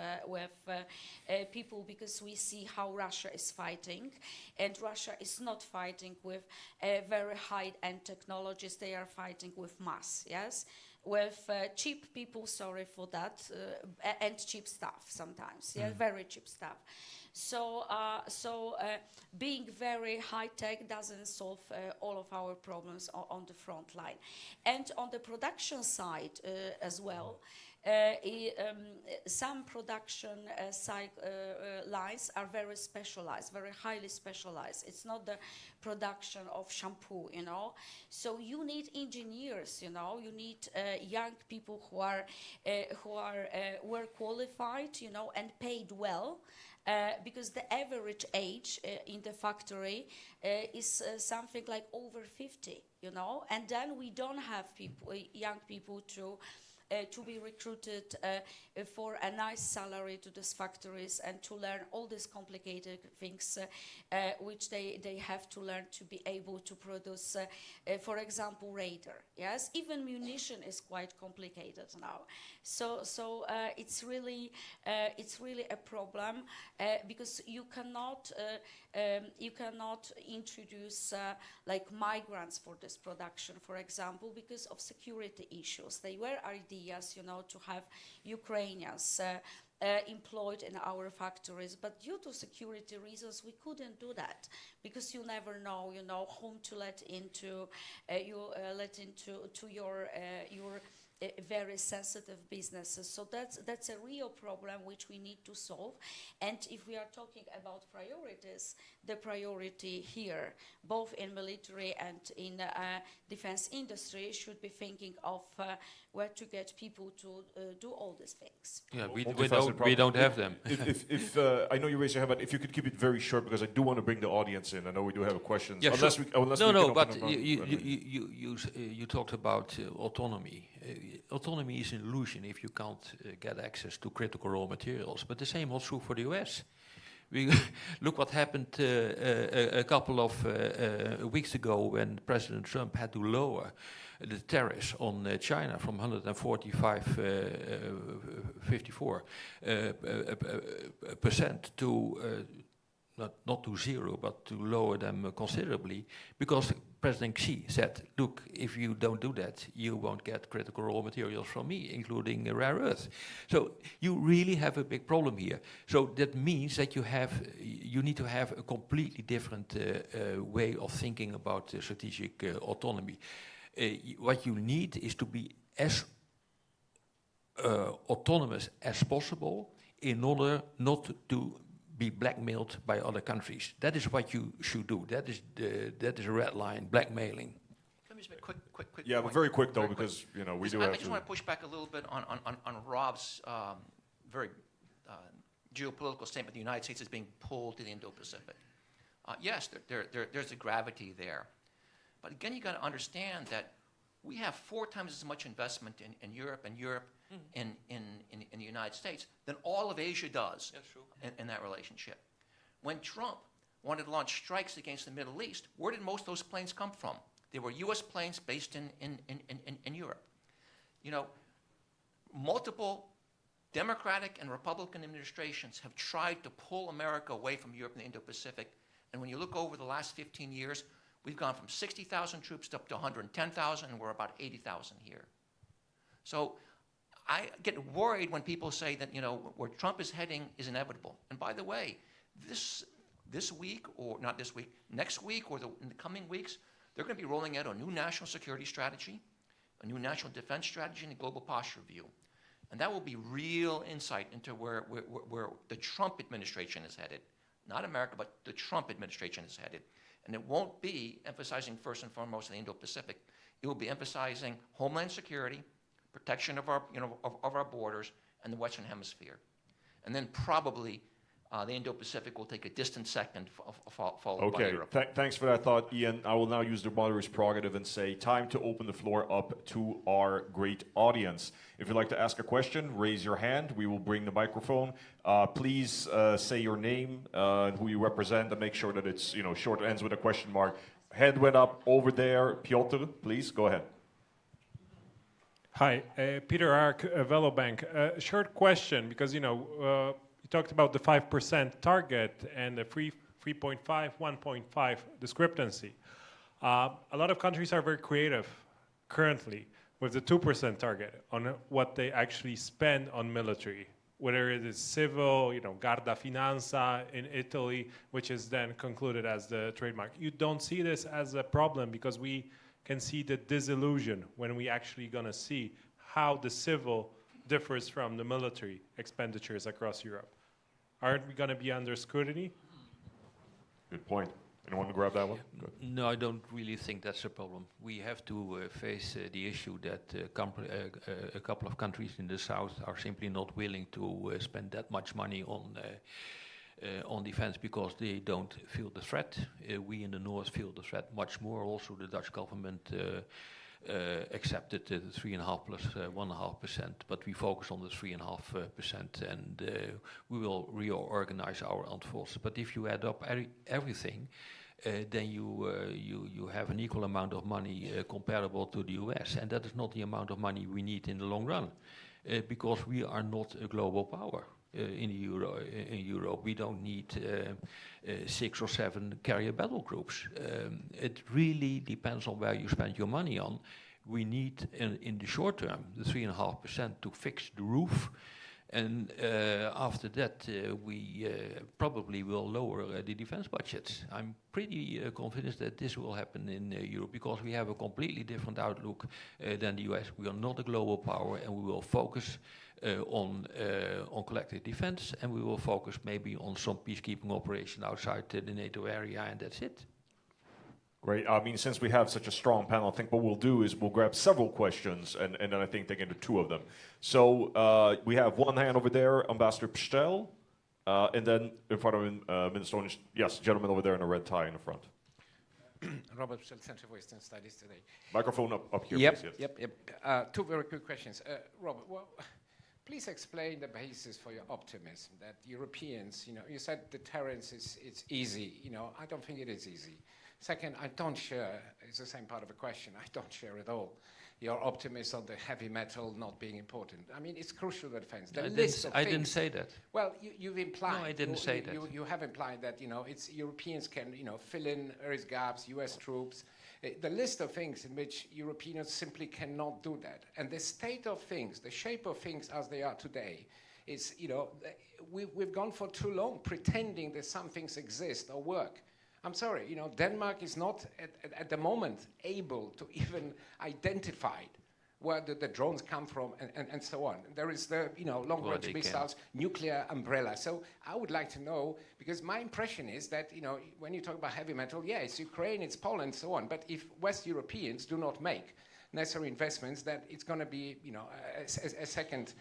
people, because we see how Russia is fighting, and Russia is not fighting with very high-end technologies, they are fighting with mass, yes? With cheap people, sorry for that, and cheap stuff sometimes, yeah, very cheap stuff. So being very high-tech doesn't solve all of our problems on the front line. And on the production side as well, some production lines are very specialized, very highly specialized. It's not the production of shampoo, So you need engineers, You need young people who are well qualified, and paid well. Because the average age in the factory is something like over 50, And then we don't have young people to to be recruited for a nice salary to these factories and to learn all these complicated things which they have to learn to be able to produce, for example, radar. Yes, even munition is quite complicated now. So it's really a problem because you cannot introduce like migrants for this production, for example, because of security issues. There were ideas, to have Ukrainians employed in our factories, but due to security reasons, we couldn't do that because you never know, whom to let into your very sensitive businesses. So that's a real problem which we need to solve. And if we are talking about priorities, the priority here, both in military and in defense industry, should be thinking of where to get people to do all these things. Yeah, we Multifaceted don't have them. If I know you raised your hand, but if you could keep it very short, because I do want to bring the audience in. I know we do have questions. Yeah, unless sure. unless we can But open up you talked about autonomy. Autonomy is an illusion if you can't get access to critical raw materials. But the same holds true for the US. Look what happened a couple of weeks ago when President Trump had to lower the tariffs on China from 54% to not to zero, but to lower them considerably, because President Xi said, look, if you don't do that, you won't get critical raw materials from me, including rare earth. So you really have a big problem here. So that means that you need to have a completely different way of thinking about strategic autonomy. What you need is to be as autonomous as possible in order not to be blackmailed by other countries. That is what you should do. That is a red line, blackmailing. Let me just make a quick Yeah, but point. very quick though, Very quick. because we do I have just want to push back a little bit on Rob's very geopolitical statement. The United States is being pulled to the Indo-Pacific. Yes, there's a gravity there, but again, you got to understand that we have 4 times as much investment in Europe and in the United States than all of Asia does. That's true. In that relationship. When Trump wanted to launch strikes against the Middle East, where did most of those planes come from? They were U.S. planes based in Europe. Multiple Democratic and Republican administrations have tried to pull America away from Europe and the Indo-Pacific. And when you look over the last 15 years, we've gone from 60,000 troops up to 110,000, and we're about 80,000 here. So I get worried when people say that where Trump is heading is inevitable. And by the way, this week, or not this week, next week, or in the coming weeks, they're going to be rolling out a new national security strategy, a new national defense strategy, and a global posture review. And that will be real insight into where the Trump administration is headed. Not America, but the Trump administration is headed. And it won't be emphasizing first and foremost the Indo-Pacific. It will be emphasizing homeland security, protection of our borders, and the Western Hemisphere. And then probably the Indo-Pacific will take a distant second, followed by Europe. Thanks for that thought, Ian. I will now use the moderator's prerogative and say time to open the floor up to our great audience. If you'd like to ask a question, raise your hand. We will bring the microphone. Please say your name and who you represent, and make sure that it's short, ends with a question mark. Hand went up over there. Piotr, please go ahead. Hi, Peter Ark, Velobank. Short question, because you talked about the 5% target and the 3.5, 1.5 discrepancy. A lot of countries are very creative currently with the 2% target on what they actually spend on military, whether it is civil, Guarda Finanza in Italy, which is then concluded as the trademark. You don't see this as a problem because we can see the disillusion when we actually gonna see how the civil differs from the military expenditures across Europe. Aren't we gonna be under scrutiny? Good point. Anyone grab that one? Good. No, I don't really think that's a problem. We have to face the issue that a couple of countries in the south are simply not willing to spend that much money on defense because they don't feel the threat. We in the north feel the threat much more. Also, the Dutch government accepted the 3.5 plus 1.5%, but we focus on the 3.5%, and we will reorganize our armed forces. But if you add up everything, then you have an equal amount of money comparable to the US, and that is not the amount of money we need in the long run, because we are not a global power. In Europe, we don't need 6 or 7 carrier battle groups. It really depends on where you spend your money on. We need, in the short term, the 3.5% to fix the roof, and after that, we probably will lower the defense budgets. I'm pretty convinced that this will happen in Europe, because we have a completely different outlook than the US. We are not a global power, and we will focus on collective defense, and we will focus maybe on some peacekeeping operation outside the NATO area, and that's it. Great. I mean, since we have such a strong panel, I think what we'll do is we'll grab several questions and then I think dig into 2 of them. So we have one hand over there, Ambassador Pstel, and then in front of him, Minister Onish. Yes, gentleman over there in a red tie in the front. Robert Pstel, Center for Eastern Studies today. Microphone up here, please. Yes. Yep. 2 very quick questions. Robert, well, please explain the basis for your optimism that Europeans, you said deterrence is easy. I don't think it is easy. Second, I don't share, it's the same part of the question, I don't share at all your optimism on the heavy metal not being important. I mean, it's crucial to defense. I didn't say that. Well, you've implied. No, I didn't say that. You have implied that, it's Europeans can, fill in Earth gaps, US troops. The list of things in which Europeans simply cannot do that. And the state of things, the shape of things as they are today, is, we've gone for too long pretending that some things exist or work. I'm sorry, Denmark is not at the moment able to even identify where the drones come from and so on. There is the long-range missiles, nuclear umbrella. So I would like to know, because my impression is that when you talk about heavy metal, yeah, it's Ukraine, it's Poland, so on. But if West Europeans do not make necessary investments, that it's going to be a second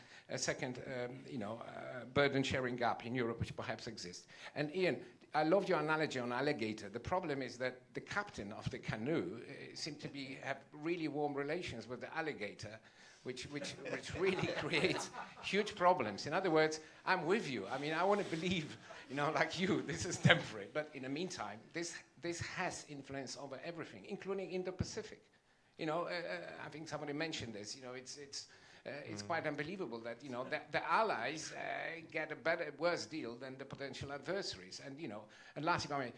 burden-sharing gap in Europe, which perhaps exists. And Ian, I loved your analogy on alligator. The problem is that the captain of the canoe seemed to have really warm relations with the alligator, which really creates huge problems. In other words, I'm with you. I mean, I want to believe, like you, this is temporary. But in the meantime, this has influence over everything, including Indo-Pacific. I think somebody mentioned this. It's quite unbelievable that the allies get a worse deal than the potential adversaries. And lastly, I mean,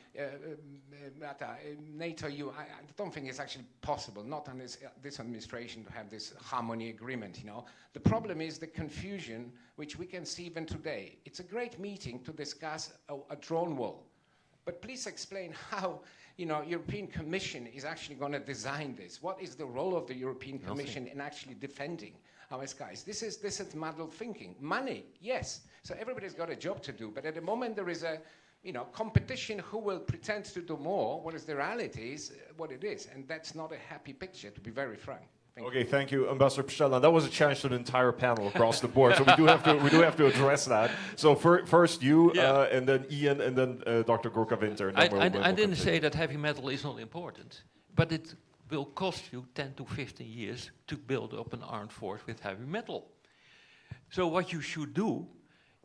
NATO, I don't think it's actually possible, not on this administration, to have this harmony agreement. The problem is the confusion, which we can see even today. It's a great meeting to discuss a drone wall, but please explain how. European Commission is actually going to design this. What is the role of the European Commission in actually defending our skies? This is muddled thinking. Money, yes. So everybody's got a job to do. But at the moment there is a competition who will pretend to do more, whereas the reality is what it is. And that's not a happy picture, to be very frank. Thank you, Ambassador Pstel. Now that was a challenge to the entire panel across the board, so we do have to address that. So first you, and then Ian, and then Dr. Gorka Winter. I didn't say that heavy metal is not important, but it will cost you 10 to 15 years to build up an armed force with heavy metal. So what you should do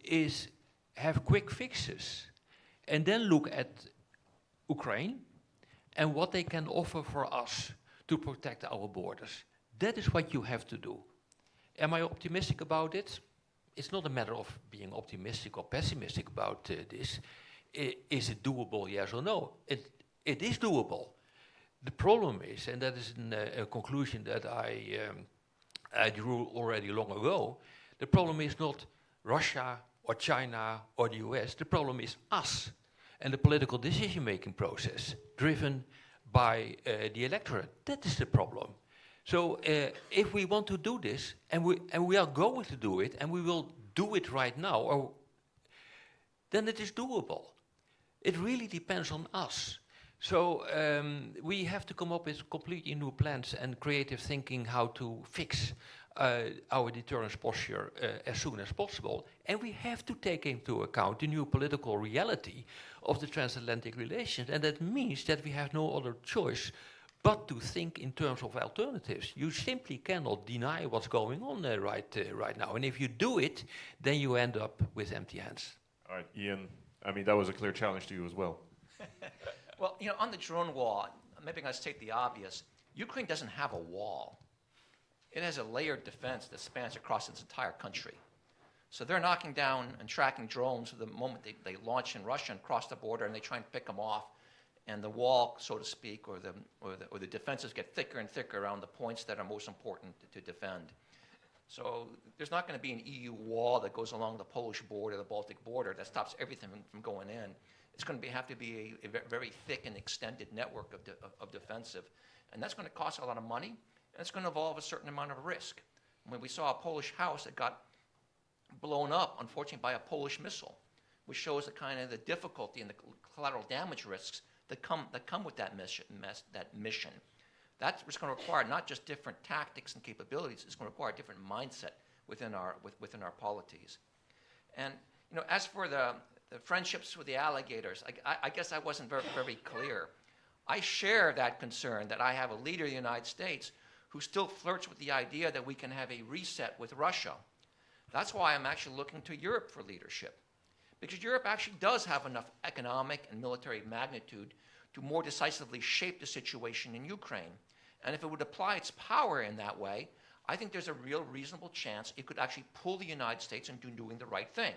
is have quick fixes, and then look at Ukraine and what they can offer for us to protect our borders. That is what you have to do. Am I optimistic about it? It's not a matter of being optimistic or pessimistic about this. Is it doable, yes or no? It is doable. The problem is, and that is a conclusion that I drew already long ago, the problem is not Russia or China or the US. The problem is us and the political decision-making process driven by the electorate. That is the problem. So if we want to do this, and we are going to do it, and we will do it right now, then it is doable. It really depends on us. So we have to come up with completely new plans and creative thinking how to fix our deterrence posture as soon as possible. And we have to take into account the new political reality of the transatlantic relations. And that means that we have no other choice but to think in terms of alternatives. You simply cannot deny what's going on there right now. And if you do it, then you end up with empty hands. All right, Ian, I mean, that was a clear challenge to you as well. Well, you know, on the drone wall, maybe I'm going to state the obvious. Ukraine doesn't have a wall. It has a layered defense that spans across its entire country. So they're knocking down and tracking drones the moment they launch in Russia and cross the border, and they try and pick them off. And the wall, so to speak, or the defenses get thicker and thicker around the points that are most important to defend. So there's not going to be an EU wall that goes along the Polish border, the Baltic border, that stops everything from going in. It's going to have to be a very thick and extended network of defensive. And that's going to cost a lot of money, and it's going to involve a certain amount of risk. When we saw a Polish house that got blown up, unfortunately, by a Polish missile, which shows the kind of the difficulty and the collateral damage risks that come with that mission. That's going to require not just different tactics and capabilities. It's going to require a different mindset within our polities. And you know, as for the friendships with the alligators, I guess I wasn't very clear. I share that concern that I have a leader of the United States who still flirts with the idea that we can have a reset with Russia. That's why I'm actually looking to Europe for leadership, because Europe actually does have enough economic and military magnitude to more decisively shape the situation in Ukraine. And if it would apply its power in that way, I think there's a real reasonable chance it could actually pull the United States into doing the right thing.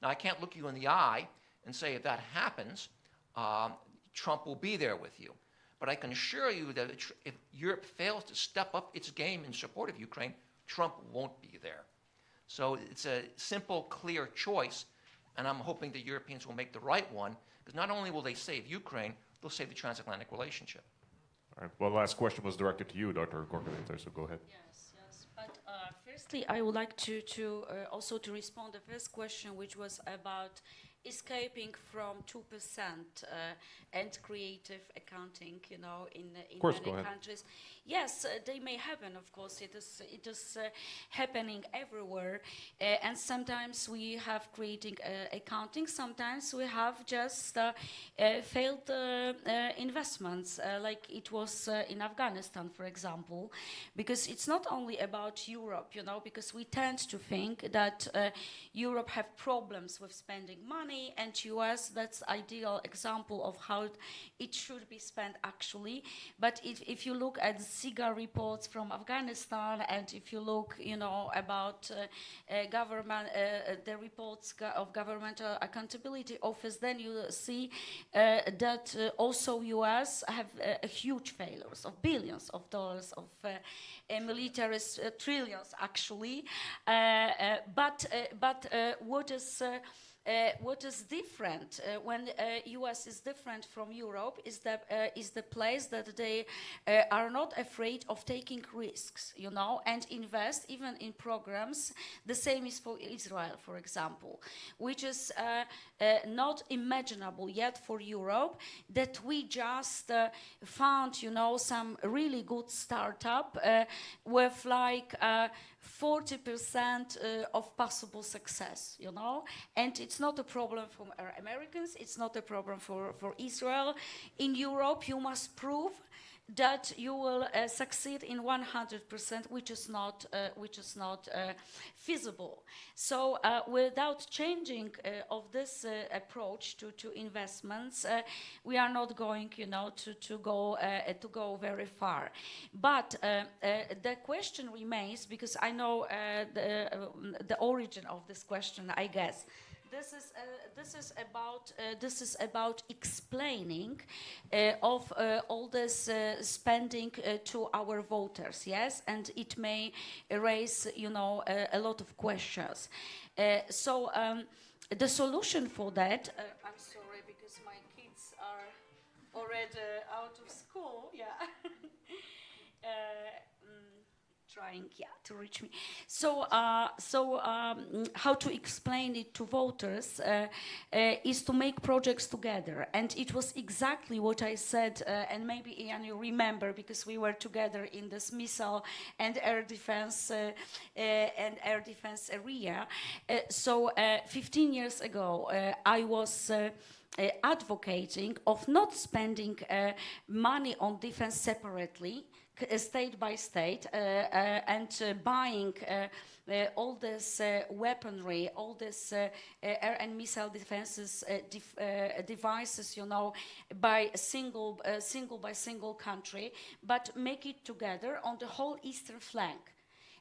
Now, I can't look you in the eye and say if that happens, Trump will be there with you. But I can assure you that if Europe fails to step up its game in support of Ukraine, Trump won't be there. So it's a simple, clear choice, and I'm hoping the Europeans will make the right one, because not only will they save Ukraine, they'll save the transatlantic relationship. All right, well, the last question was directed to you, Dr. Gorkovic, so go ahead. Yes, yes. But firstly, I would like to also to respond to the first question, which was about escaping from 2% and creative accounting, you know, in many countries. Yes, they may happen, of course. It is happening everywhere. And sometimes we have creating accounting. Sometimes we have just failed investments, like it was in Afghanistan, for example. Because it's not only about Europe, you know, because we tend to think that Europe have problems with spending money, and US, that's ideal example of how it should be spent actually. But if you look at SIGA reports from Afghanistan, and if you look, you know, about government, the reports of Governmental Accountability Office, then you see that also US have huge failures of billions of dollars of military trillions actually. But what is different when US is different from Europe is the place that they are not afraid of taking risks, you know, and invest even in programs. The same is for Israel, for example, which is not imaginable yet for Europe, that we just found, you know, some really good startup with like 40% of possible success, you know, and it's not a problem for Americans, it's not a problem for Israel. In Europe, you must prove that you will succeed in 100%, which is not feasible. So without changing of this approach to investments, we are not going, you know, to go very far. But the question remains, because I know the origin of this question, I guess. This is about explaining of all this spending to our voters, yes, and it may raise, you know, a lot of questions. So the solution for that, I'm sorry because my kids are already out of school, yeah. Trying, yeah, to reach me. So, how to explain it to voters is to make projects together. And it was exactly what I said, and maybe, Ian, you remember, because we were together in this missile and air defense area. So, 15 years ago, I was advocating of not spending money on defense separately, state by state, and buying all this weaponry, all this air and missile defenses devices, you know, by single country, but make it together on the whole eastern flank.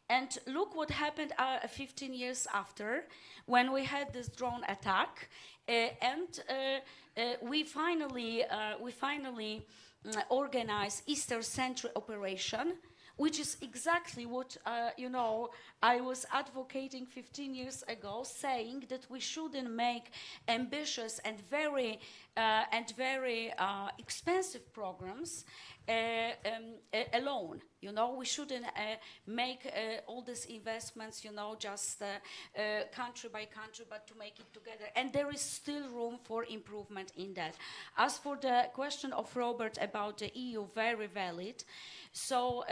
And look what happened 15 years after, when we had this drone attack, we finally organized Eastern Century Operation, which is exactly what you know, I was advocating 15 years ago, saying that we shouldn't make ambitious and very expensive programs alone. You know, we shouldn't make all these investments, you know, just country by country, but to make it together. And there is still room for improvement in that. As for the question of Robert about the EU, very valid. So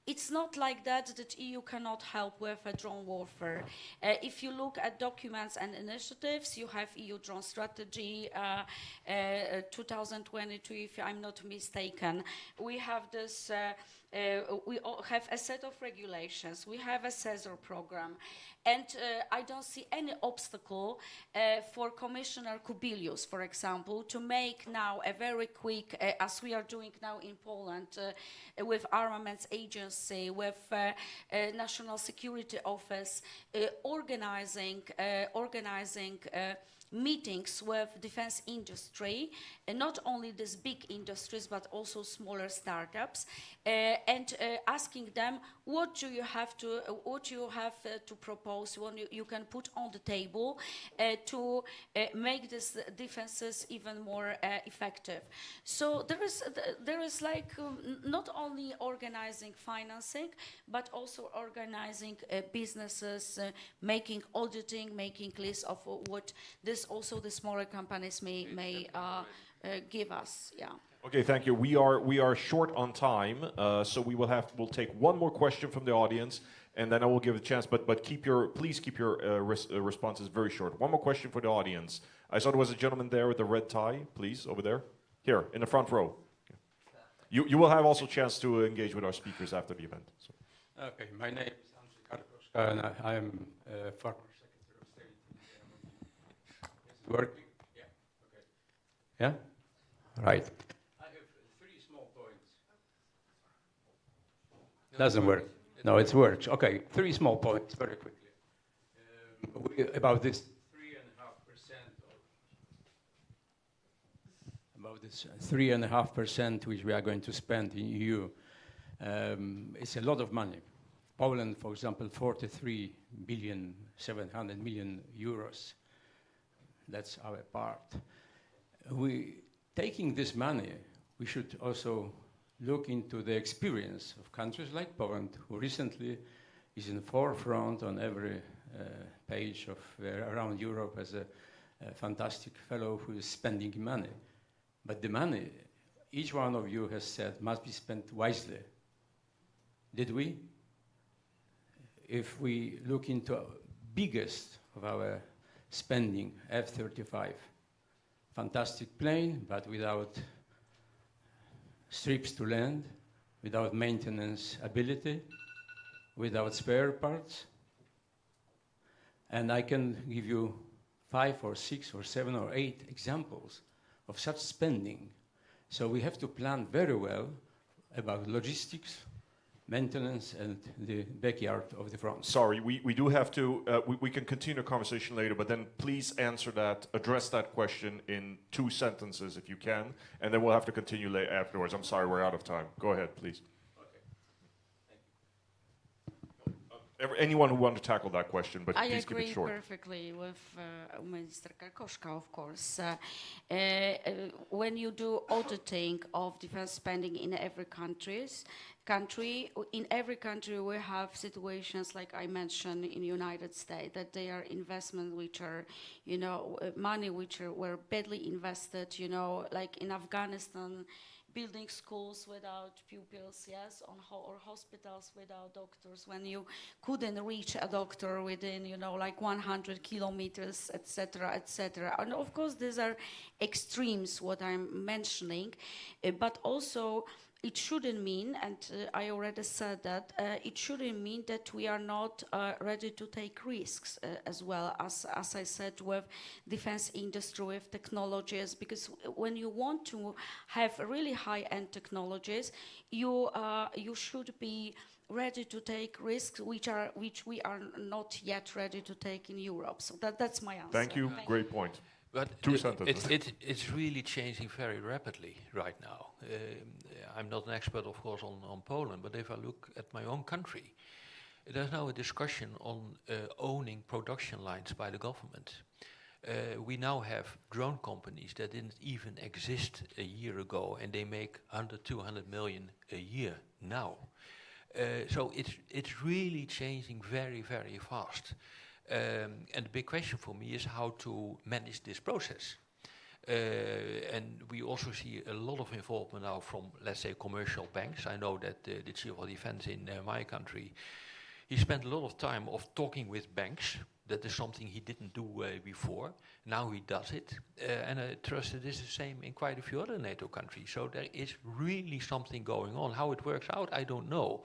it's not like that EU cannot help with drone warfare. If you look at documents and initiatives, you have EU drone strategy 2022, if I'm not mistaken. We have this, we have a set of regulations. We have a CESAR program. And I don't see any obstacle for Commissioner Kubilius, for example, to make now a very quick, as we are doing now in Poland, with Armaments Agency, with National Security Office, organizing meetings with defense industry, and not only these big industries, but also smaller startups, and asking them, what do you have to propose, what you can put on the table to make these defenses even more effective. So there is like not only organizing financing, but also organizing businesses, making auditing, making lists of what this also the smaller companies may give us. Yeah. Okay, thank you. We are short on time, so we'll take one more question from the audience, and then I will give a chance. But please keep your responses very short. One more question for the audience. I saw there was a gentleman there with the red tie. Please, over there, here in the front row. You will have also a chance to engage with our speakers after the event. So. Okay, my name is Andrzej Karkoszka, and I am former Secretary of State in Germany. Is it working? Yeah. Okay. Yeah. Right. I have 3 small points. Doesn't work. No, it works. Okay, 3 small points very quickly. About this 3.5% which we are going to spend in EU. It's a lot of money. Poland, for example, 43.7 billion euros. That's our part. Taking this money, we should also look into the experience of countries like Poland, who recently is in the forefront on every page of around Europe as a fantastic fellow who is spending money. But the money, each one of you has said, must be spent wisely. Did we? If we look into biggest of our spending, F-35, fantastic plane, but without strips to land, without maintenance ability, without spare parts. And I can give you 5 or 6 or 7 or 8 examples of such spending. So we have to plan very well about logistics, maintenance, and the backyard of the front. Sorry, we do have to, we can continue the conversation later, but then please address that question in 2 sentences if you can, and then we'll have to continue later afterwards. I'm sorry, we're out of time. Go ahead, please. Okay. Thank you. Anyone who wants to tackle that question, but I please keep it short. agree perfectly with Minister Karkoszka, of course. When you do auditing of defense spending in every in every country we have situations like I mentioned in the United States, that they are investments which are, you know, money which were badly invested, you know, like in Afghanistan, building schools without pupils, yes, or hospitals without doctors, when you couldn't reach a doctor within, you know, like 100 kilometers, etc., etc. And of course, these are extremes, what I'm mentioning, but also it shouldn't mean, and I already said that, it shouldn't mean that we are not ready to take risks as well, as I said, with defense industry, with technologies, because when you want to have really high-end technologies, you should be ready to take risks which we are not yet ready to take in Europe. So that's my answer. Thank you. Great point. But Two sentences. it's really changing very rapidly right now. I'm not an expert, of course, on Poland, but if I look at my own country, there's now a discussion on owning production lines by the government. We now have drone companies that didn't even exist a year ago, and they make 100, 200 million a year now. So it's really changing very, very fast. And the big question for me is how to manage this process. And we also see a lot of involvement now from, let's say, commercial banks. I know that the Chief of Defense in my country, he spent a lot of time of talking with banks. That is something he didn't do before. Now he does it. And I trust that this is the same in quite a few other NATO countries. So there is really something going on. How it works out, I don't know.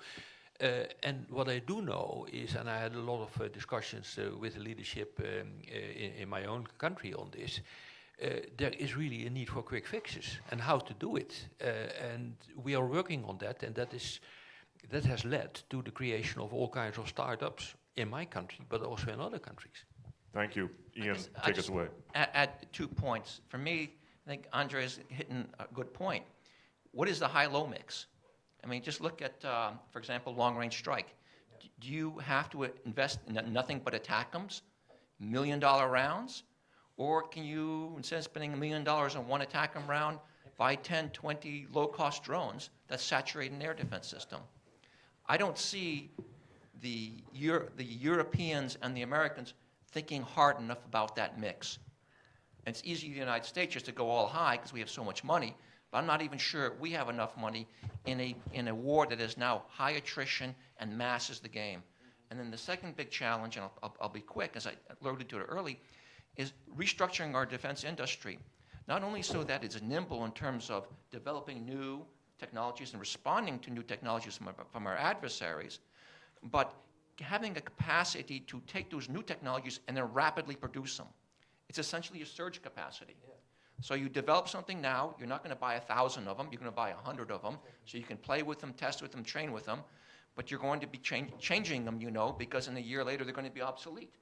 And what I do know is, and I had a lot of discussions with the leadership in my own country on this, there is really a need for quick fixes and how to do it. And we are working on that, and that has led to the creation of all kinds of startups in my country, but also in other countries. Thank you. Ian, take us away. Add 2 points. For me, I think Andre is hitting a good point. What is the high-low mix? I mean, just look at, for example, long-range strike. Do you have to invest in nothing but ATACMS, $1 million rounds? Or can you, instead of spending $1 million on one ATACMS round, buy 10, 20 low-cost drones that saturate an air defense system? I don't see the Europeans and the Americans thinking hard enough about that mix. And it's easy in the United States just to go all high because we have so much money, but I'm not even sure we have enough money in a war that is now high attrition and masses the game. And then the second big challenge, and I'll be quick, as I alluded to it early, is restructuring our defense industry. Not only so that it's nimble in terms of developing new technologies and responding to new technologies from our adversaries, but having a capacity to take those new technologies and then rapidly produce them. It's essentially a surge capacity. Yeah. So you develop something now, you're not going to buy 1,000 of them, you're going to buy 100 of them, so you can play with them, test with them, train with them, but you're going to be changing them, you know, because in a year later they're going to be obsolete.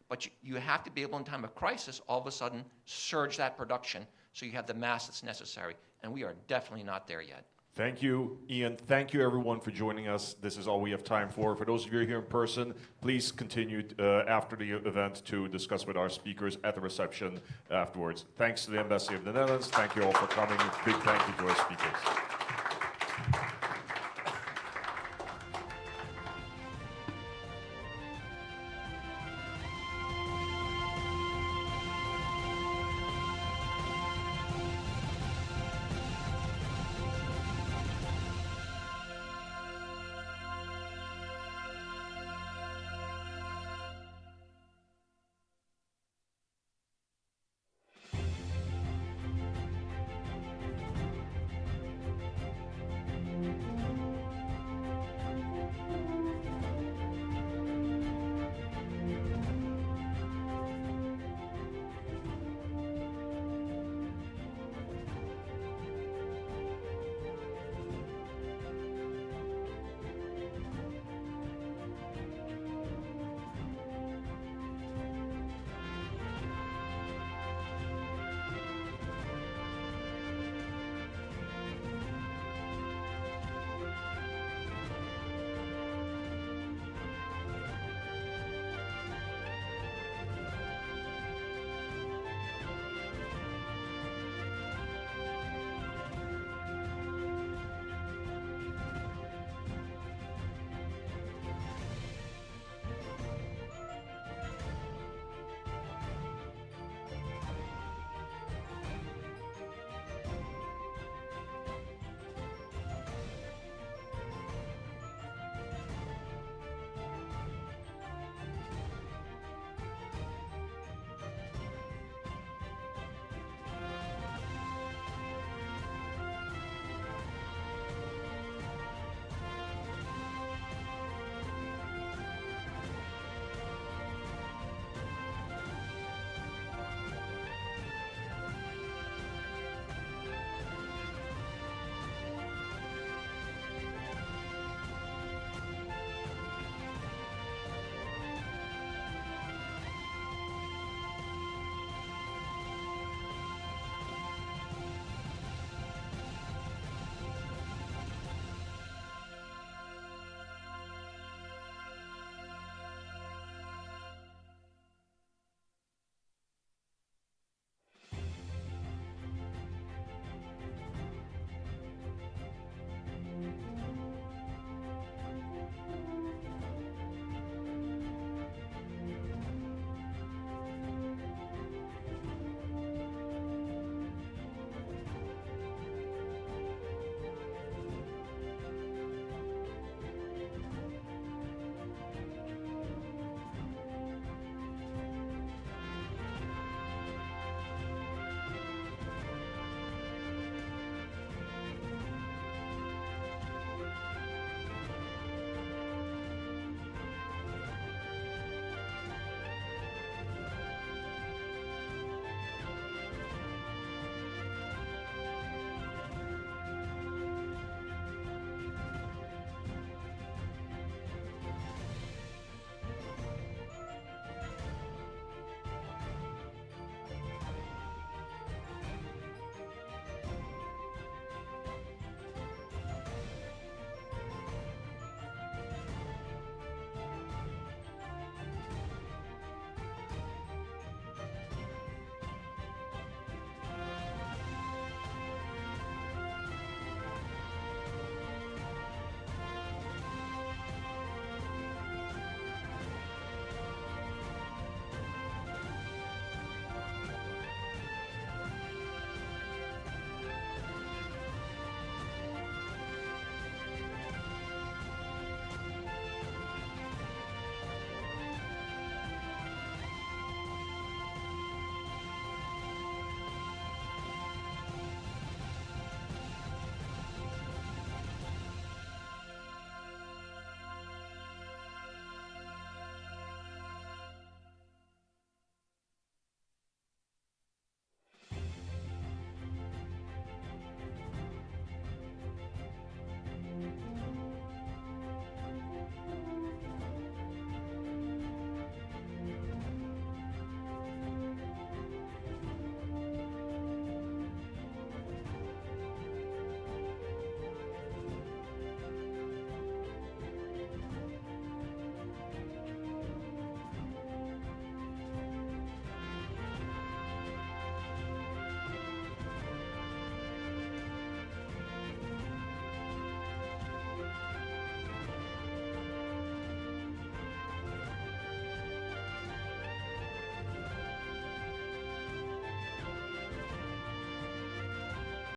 But you have to be able, in time of crisis, all of a sudden surge that production so you have the mass that's necessary, and we are definitely not there yet. Thank you, Ian. Thank you, everyone, for joining us. This is all we have time for. For those of you here in person, please continue after the event to discuss with our speakers at the reception afterwards. Thanks to the Embassy of the Netherlands. Thank you all for coming. Big thank you to our speakers.